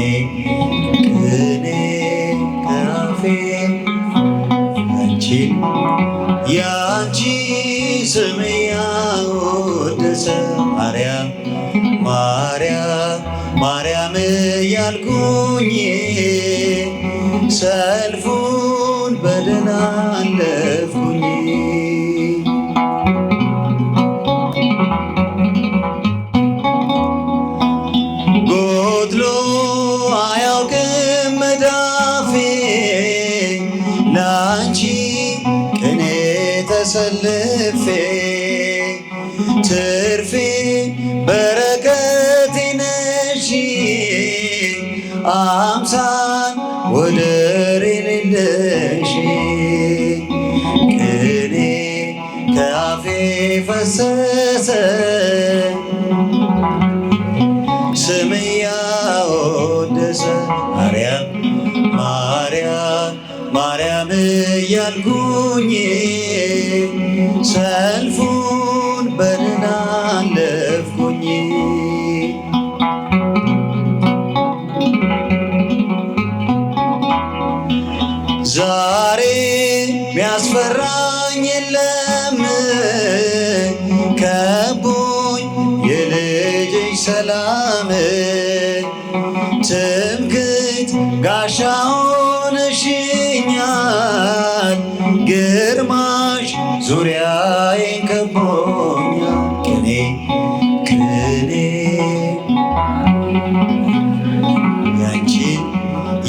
ሰልፉን በደህና አለፍኩኝ። ጎድሎ አያውቅም መዳፌ ላንቺ ቅኔ ተሰልፌ ትርፌ በረከቴ ነሽ አምሳል ወደር የሌለሽ ቅኔ ከአፌ ፈሰሰ ስም ያወደሰ ማርያም ማርያም ማርያም እያልኩኝ ሰልፉን በደህና አለፍኩኝ። ዛሬ ሚያስፈራኝ የለም ከቦኝ የልጅሽ ሰላም ትምክህት ጋሻ ሆነሽኛል ግርማሽ ዙሪያዬን ከቦኛል። ቅኔ ቅኔ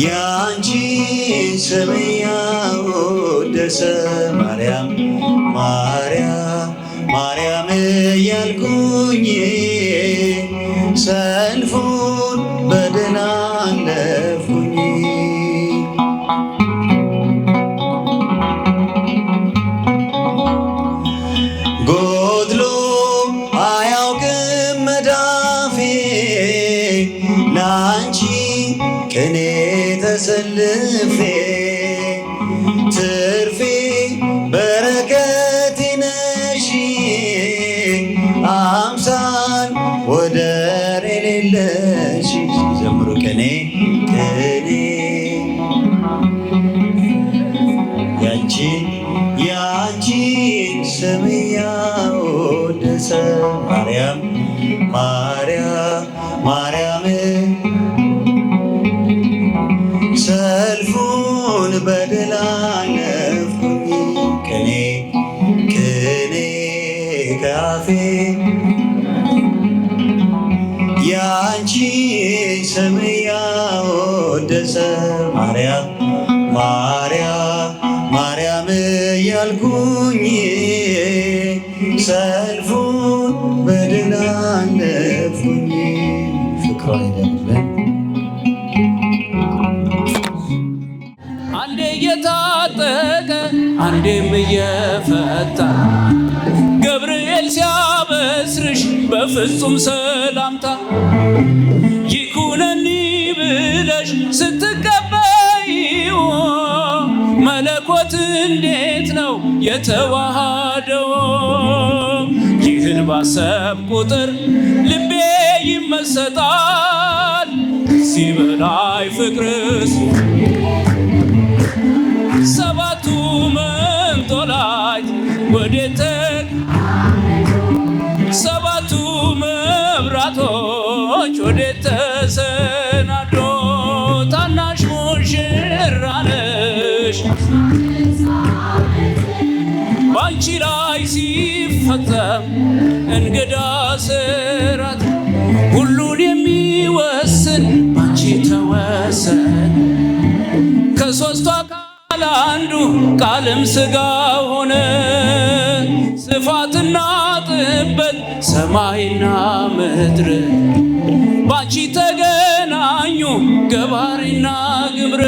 ያንቺን ስም ያወደሰ ማርያም ማርያም ማርያም እያልኩኝ ሰልፉን በደህና አለፍኩኝ። ጎድሎ አያውቅም መዳፌ ላንቺ ቅኔ ተሰልፌ ትርፌ በረከቴ ነሽ አምሳል ወደር የሌለሽ። ዘምሩ ቅኔ ቅኔ ያንቺን ስም ያወደሰ ማርያም ማርያም ማርያም ሰልፉን በድል አለፍኩኝ። ቅኔ ቅኔ ካፌ ያንቺን ስም ያወደሰ ማርያም ማርያም ማርያም እያልኩኝ ሰልፉን በድል አለፍኩኝ። ፍቅሯ ይደለን አንዴ እየታጠቀ አንዴም እየፈታ ገብርኤል ሲያበስርሽ በፍጹም ሰላምታ ይኩነኒ ብለሽ ስትቀበይው መለኮት እንዴት ነው የተዋሃደው? ይህን ባሰብ ቁጥር ልቤ ይመሰጣል። ሲበላይ ፍቅርስ ሰባቱ መንጦላዕት ወዴት ሰባቱ መብራቶች ወዴት ተሰናዶ? ታናሽ ሙሽራ ነሽ ባንቺ ላይ ሲፈጸም እንግዳ ስራት ሁሉን የሚወስን ባንቺ ተወሰን። ከሦስቱ አካል አንዱ ቃልም ሥጋ ሆነ። ስፋትና ጥበት ሰማይና ምድር ባንቺ ተገናኙ ገባሪና ግብር።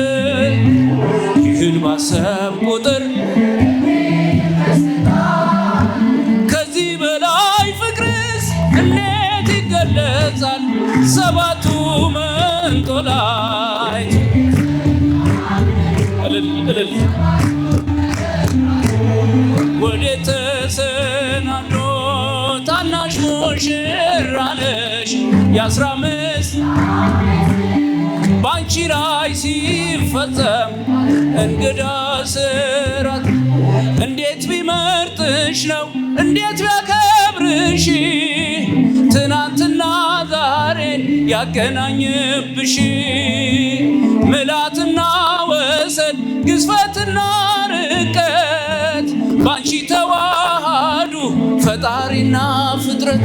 ይህን ባሰብ ቁጥር ከዚህ በላይ ፍቅርስ እንዴት ይገለጻል? ሰባቱ መንጦላዕት እልል ወዴት ተሰናዶ? ታናሽ ሙሽራ ነሽ የ15 ባንቺ ላይ ሲፈጸም እንግዳ ስራት። እንዴት ቢመርጥሽ ነው እንዴት ቢያከብርሽ ትናንትና ዛሬን ያገናኝብሽ። ምልአትና ወሰን ግዝፈትና ርቀት ባንቺ ተዋሃዱ ፈጣሪና ፍጥረት።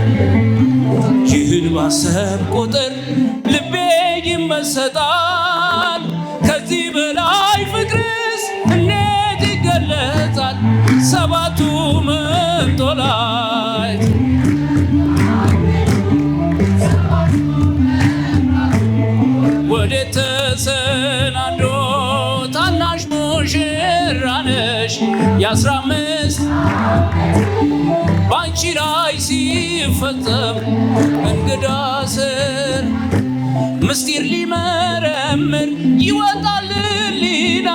ይህን ባሰብ ቁጥር ልቤ ይመሰጣል። ከዚህ በላይ ፍቅርስ እንዴት ይገለጻል? ሰባቱ መንጦላዕት ወዴት ተሰናዶ ታናሽ ሙሽራ ነሽ የ15 ባንቺ ላይ ሲፈጸም እንግዳ ስር ምስጢር ሊመረምር ይወጣል ሊና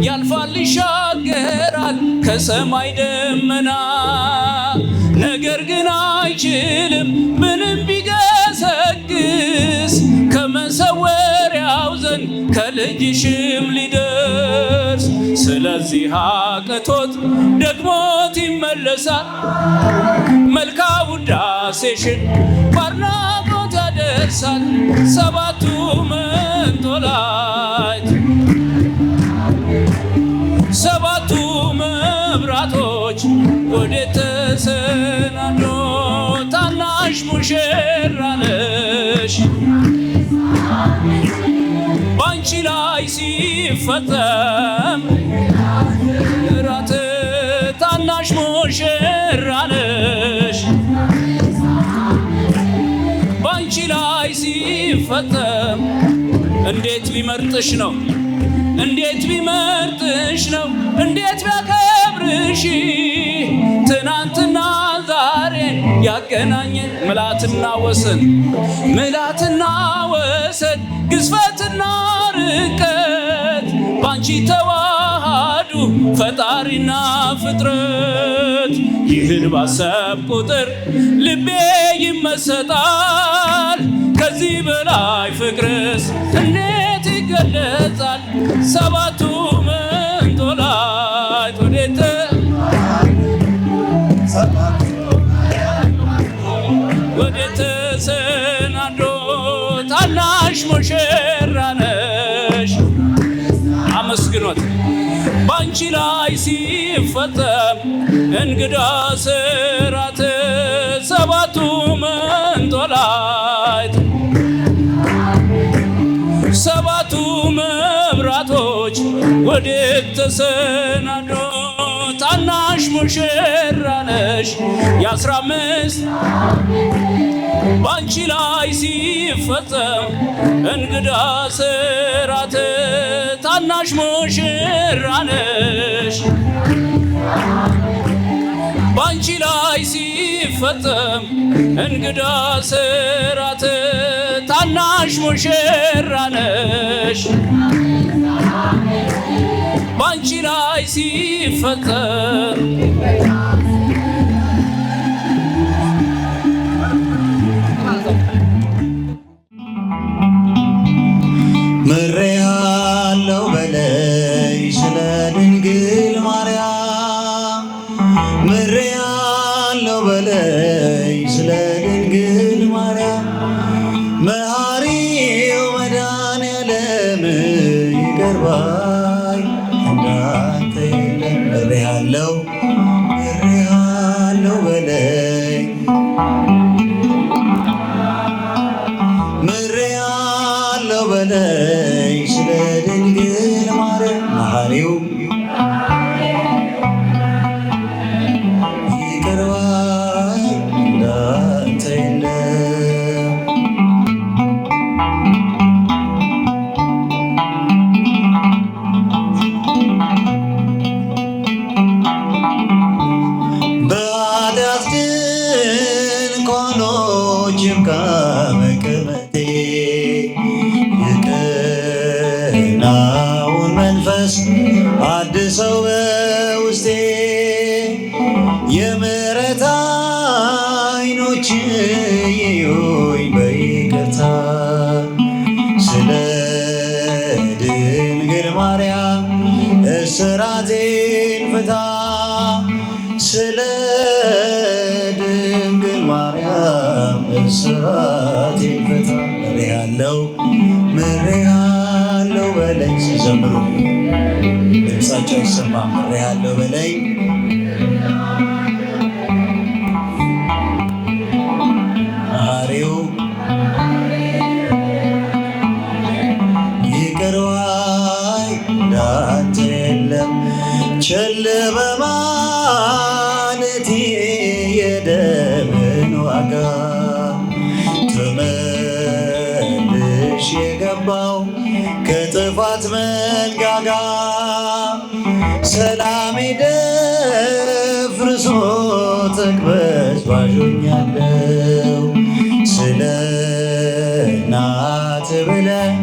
ያልፋል ይሻገራል ከሰማይ ደመና። ነገር ግን አይችልም ምንም ቢገሰግስ ከመሰወሪያው ዘንድ ከልጅሽም ሊደርስ። ስለዚህ አቅቶት ደግሞት ይመለሳል መልካ ውዳሴሽን ባርናቆት ያደርሳል። ሰባቱ መንጦላዕት ሰባቱ መብራቶች ወዴት ተሰናዶ ታናሽ ሙሽራ ነሽ ባንቺ ላይ ሲፈጸም ራት ታናሽ ሙሽራ ነሽ ባንቺ ላይ ሲፈጸም እንዴት ቢመርጥሽ ነው እንዴት ቢመርጥሽ ነው እንዴት ቢያከብርሽ ትናንትና ዛሬን ያገናኘን ምላትና ወሰን ምላትና ወሰን ግዝፈትና ርቀት ባንቺ ተዋሃዱ ፈጣሪና ፍጥረት። ይህን ባሰብ ቁጥር ልቤ ይመሰጣል። ከዚህ በላይ ፍቅርስ እንዴት ይገለጻል? ሰባቱ መንጦላዕት ወዴት ተሰናዶ ታናሽ ሙሽራ ነሽ አመስግኖት ባንቺ ላይ ሲፈጸም እንግዳ ስራት ሰባቱ መንጦላዕት ሰባቱ መብራቶች ወዴት ተሰናዶ ታናሽ ሙሽራ ነሽ የ15 ባንቺ ላይ ሲፈጸም እንግዳ ስራት ታናሽ ሙሽራ ነሽ ባንቺ ላይ ሲፈጸም እንግዳ ስራት ታናሽ ሙሽራ ነሽ ባንቺ ላይ ሲፈጸም ምሬሃለው በለይ ስለ ድንግል ማርያም ምሬሃለው በለይ ስለ ድንግል ማርያም መሐሪው መድኃኔዓለም ይቅር ባይ እንዳንተ የለም። ምሬሃለው በለይ ምሬሃለው በለይ ስለ ድንግል ማርያም መሐሪው ይቅር ባይ እንዳንተ የለም። በኃጢአት ድንኳኖች ይብቃ መቀመጤ የቀናውን መንፈስ አድሰው በውስጤ የምሕረት ዓይኖች ይዩኝ በይቅርታ ስለ ድንግል ማርያም እስራቴን ፍታ ስለ ድንግል ማርያም እስራቴን ፍታ። ምሬሃለው በለኝ ሲዘምሩ ድምፃቸው አይሰማም። ያለው በላይ መሐሪው ይቅር ባይ እንዳንተ የለም ቸል በማለቴ የደምን ዋጋ ተመልሼ የገባው ከጥፋት መንጋጋ ሰላሜ ደፍርሶ ተቅበዝባዥ ሆኛለሁ። ስለ እናት ብለህ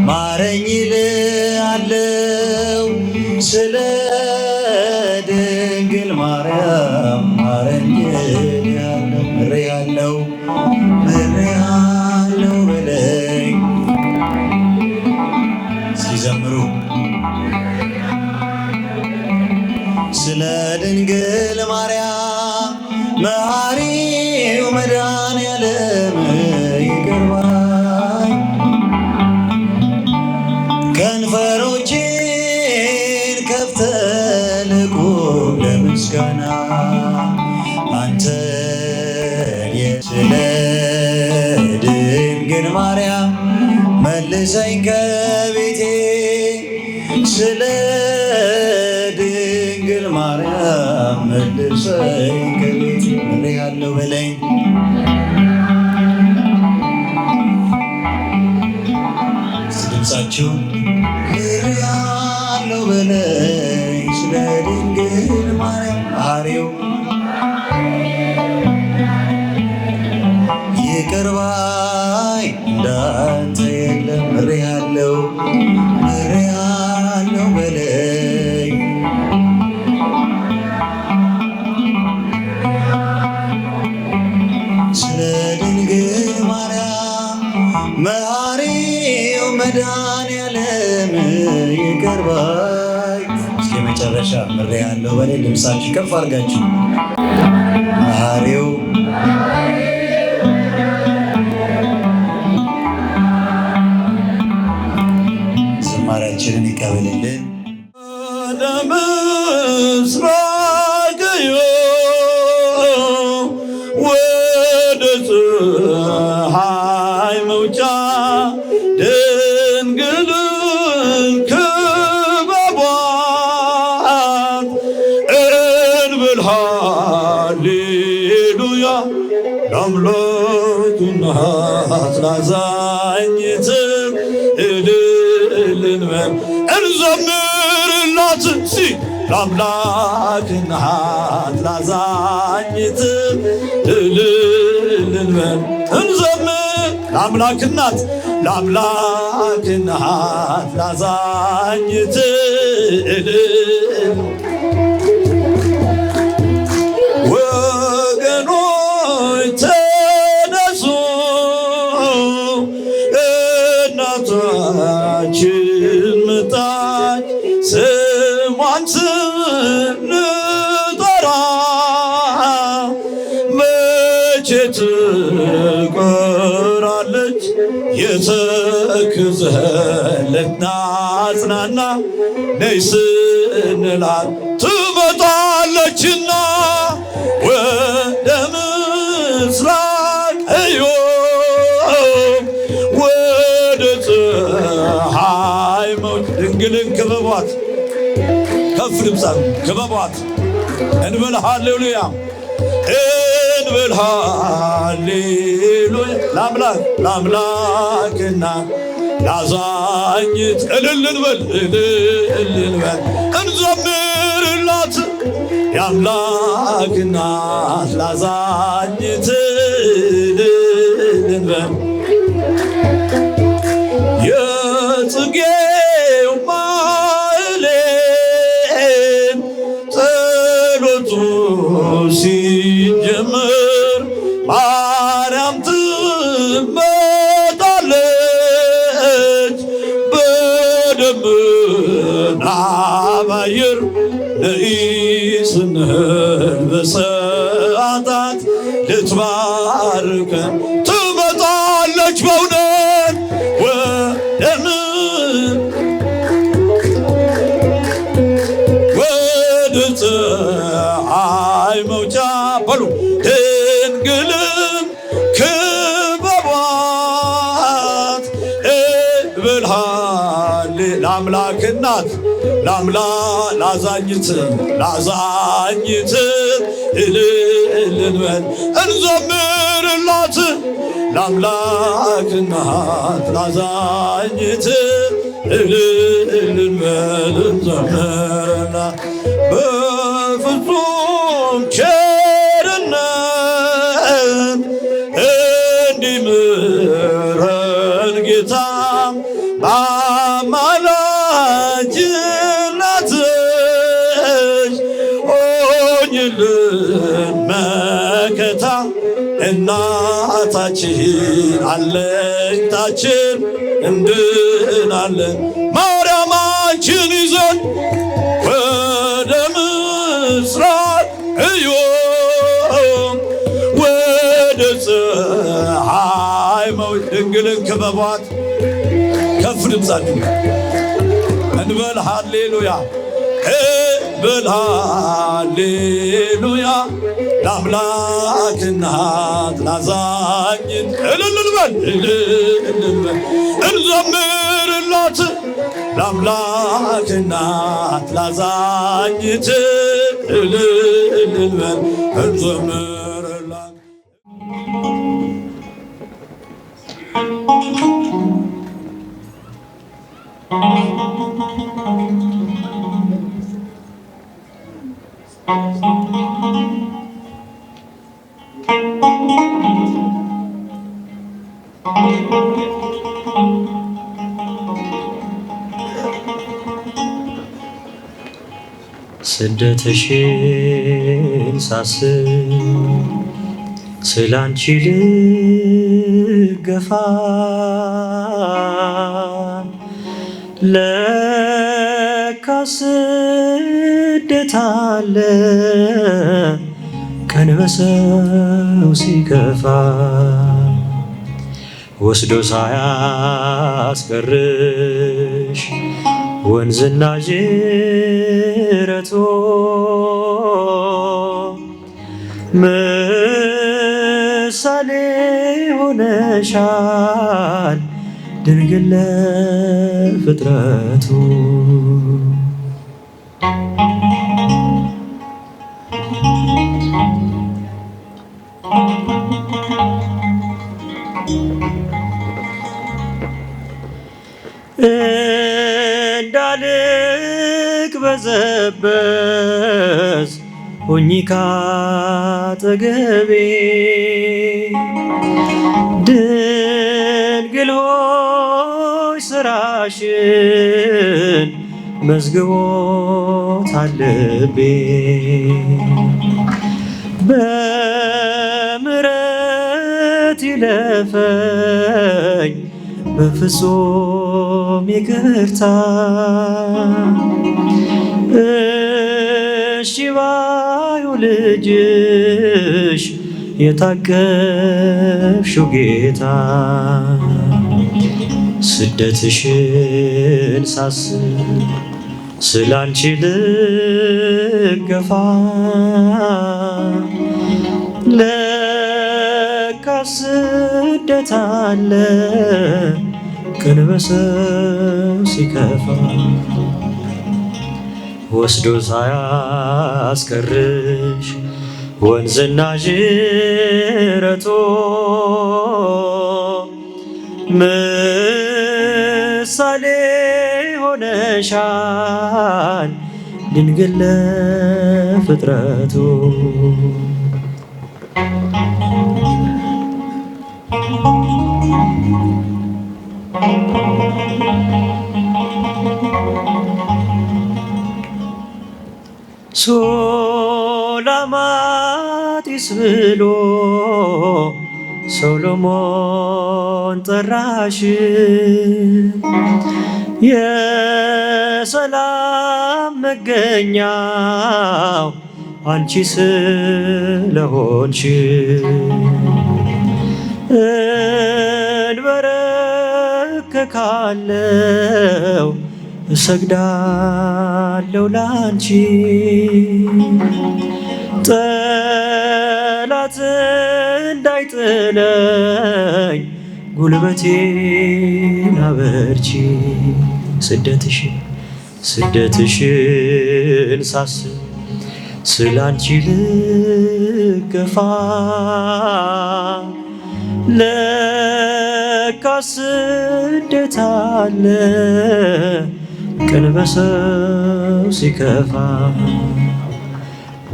ማረኝ እልሃለሁ። ስለ ድንግል ማርያም ማረኝ እልሃለሁ። ምሬአለሁ በለኝ። ሲዘምሩ ስለ ድንግል ማርያም መሐሪው መድኃኔዓለም ይቅር ባይ ከንፈሮቼን ከፍተህ ልቁም ለምስጋና አንተን ስለ ድንግል ማርያም መልሰኝ ከቤቴ ስለ ድንግል ማርያም መልሰኝ ከቤቴ ምሬአለሁ በለኝ። ድምፃችሁ ምሬአለሁ በለኝ ስለ ድንግል ማርያም መሐሪው ይቅር ባይ እንዳንተ የለም ምሬአለሁ በለኝ። ስለ ድንግል ማርያም መሐሪው መድኃኔዓለም ይቅር ባይ። እስኪ መጨረሻ ምሬአለሁ በለኝ። ድምፃችሁ ከፍ አድርጋችሁ መሐሪው ዝማሬያችንን ይቀበልልን። ወደ ምስራቅ ወደ ፀሐይ መውጫ ድንግልን ክበቧት እንበል ሃሌሉያ ለአምላክ እናት ላዛኝት እንዘምርላት ሲ ለአምላክ እናት ላዛኝት እልል እንበል እንዘምር ለአምላክ እናት ላዛኝት እልል ወገኖች ተነሱ እናታችን መጣች ስሟን ስንጠራ መቼ ትቀራለች የተከዘለት ናጽናና ነይ ስንላት ትመጣለችና ወደ ምስራቅ ወደ ፀሐይ መውጫ ድንግልን ክበቧት ከፍ ድምፃ ክበቧት እንበል ሃሌሉያ እንበል ሃሌሉያ ለአምላክና ላዛኝት እልል እንበል እንዘምርላት የአምላክ እናት ላዛኝት እልል እንበል የጽጌው ማህሌት ጸሎቱ ሲጀምር ማርያም ትመጣለች በደመና ባየር ነይ ስንል በሰዓታት ልትባርከን ትመጣለች በእውነት ለአምላክ እናት ላዛኝት እልል በል እንዘምርላት ለአምላክ እናት ላዛኝት እልል በል እንዘምርላት በፍጹም ቸርነት እንዲምረን ጌታ በአማላጅነትሽ ሆኝልን መከታ እናታችን አለኝታችን እንድናለን ማርያም አንቺን ይዘን ወደ ምስራቅ እዮም ወደ ፀሐይ መውጫ ድንግልን ክበቧት ከፍ ድምፃችሁ እንበል ሃሌሉያ እንበል ሃሌሉያ ለአምላክ እናት ላዛኝት እልል በል እንዘምርላት ለአምላክ እናት ላዛኝት እልል በል እንዘምርላት ስደትሽን ሳስብ ስላንቺ ልገፋ ለካ ስደት አለ ቀን በሰው ሲከፋ ወስዶ ሳያስቀርሽ ወንዝና ጅረቶ ምሳሌ ሆነሻል ድንግል ለፍጥረቱ እንዳልቅበዘበዝ ሆኚ ካጠገቤ ድንግል ሆይ ስራሽን መዝግቦታል ልቤ በምሕረት ይለፈኝ በፍጹም ይቅርታ እሺ ባዩ ልጅሽ የታቀፍሽው ጌታ ስደትሽን ሳስብ ስላንቺ ልገፋ ለካ ስደት አለ ቀን በሰው ሲከፋ ወስዶ ሳያስቀርሽ ወንዝና ጅረቶ ምሳሌ ሆነሻል ድንግል ለፍጥረቱ ሱላማጢስ ብሎ ሶሎሞን ጠራሽ የሰላም መገኛው አንቺ ስለሆንሽ እንበረከካለው እሰግዳለው ላንቺ ጠላት እንዳይጥለኝ ጉልበቴን አበርቺ ስደትሽን ሳስብ ስላንቺ ልገፋ ለካ ስደት አለ ቀን በሰው ሲከፋ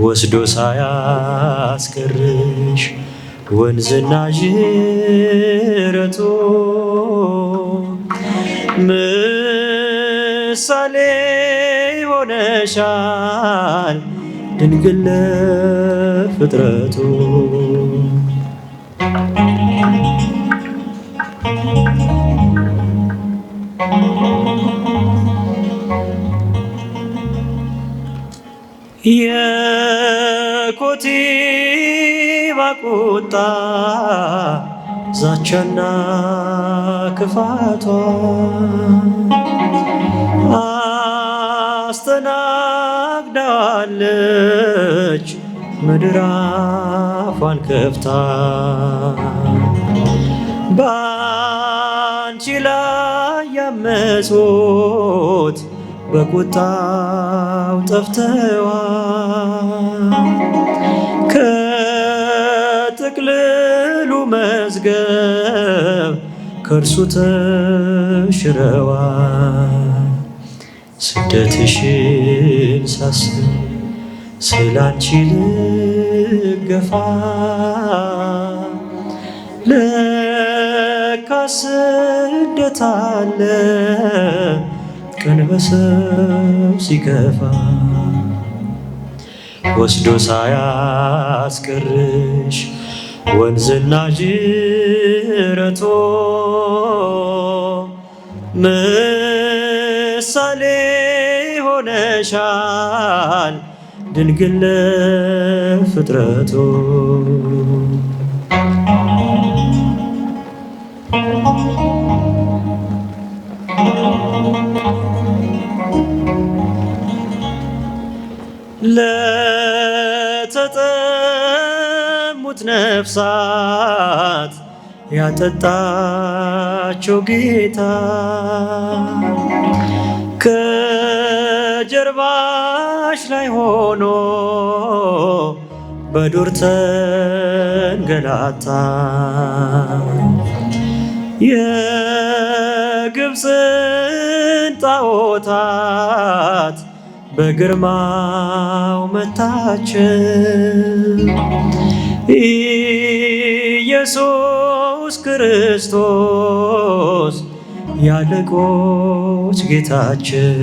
ወስዶ ሳያስቀርሽ ወንዝና ጅረቱ ምሳሌ ሆነሻል ድንግል ለፍጥረቱ የኮቲባ ቁጣ ዛቻና ክፋቷ አስተናግዳለች ምድር አፏን ከፍታ ባንቺ ላይ ያመፁት በቁጣው ጠፍተዋል ከጥቅልሉ መዝገብ ከእርሱ ተሽረዋል ስደትሽን ሳስብ ስላንቺ ልገፋ ለካ ስደት አለ ቀን በሰው ሲከፋ ወስዶ ሳያስቀርሽ ወንዝና ጅረቶ ምሳሌ ሆነሻል ድንግል ለፍጥረቱ ለተጠሙት ነፍሳት ያጠጣቸው ጌታ ከጀርባሽ ላይ ሆኖ በዱር ተንገላታ የግብፅን ጣዖታት በግርማው መታችን ኢየሱስ ክርስቶስ ያለቆች ጌታችን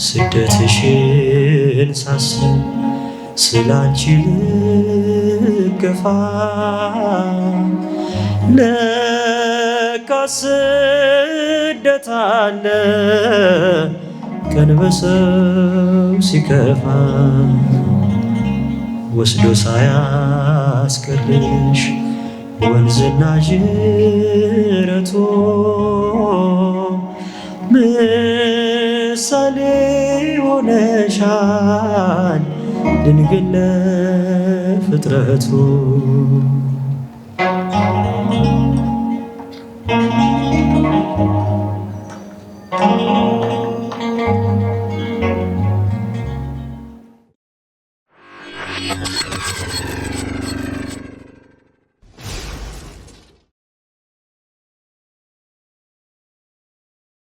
ስደትሽን ሳስብ ስላንቺ ልገፋ ለካ ስደት አለ ቀን በሰው ሲከፋ ወስዶ ሳያስቀርሽ ወንዝና ጅረቱ ምሳሌ ሆነሻል ድንግል ለፍጥረቱ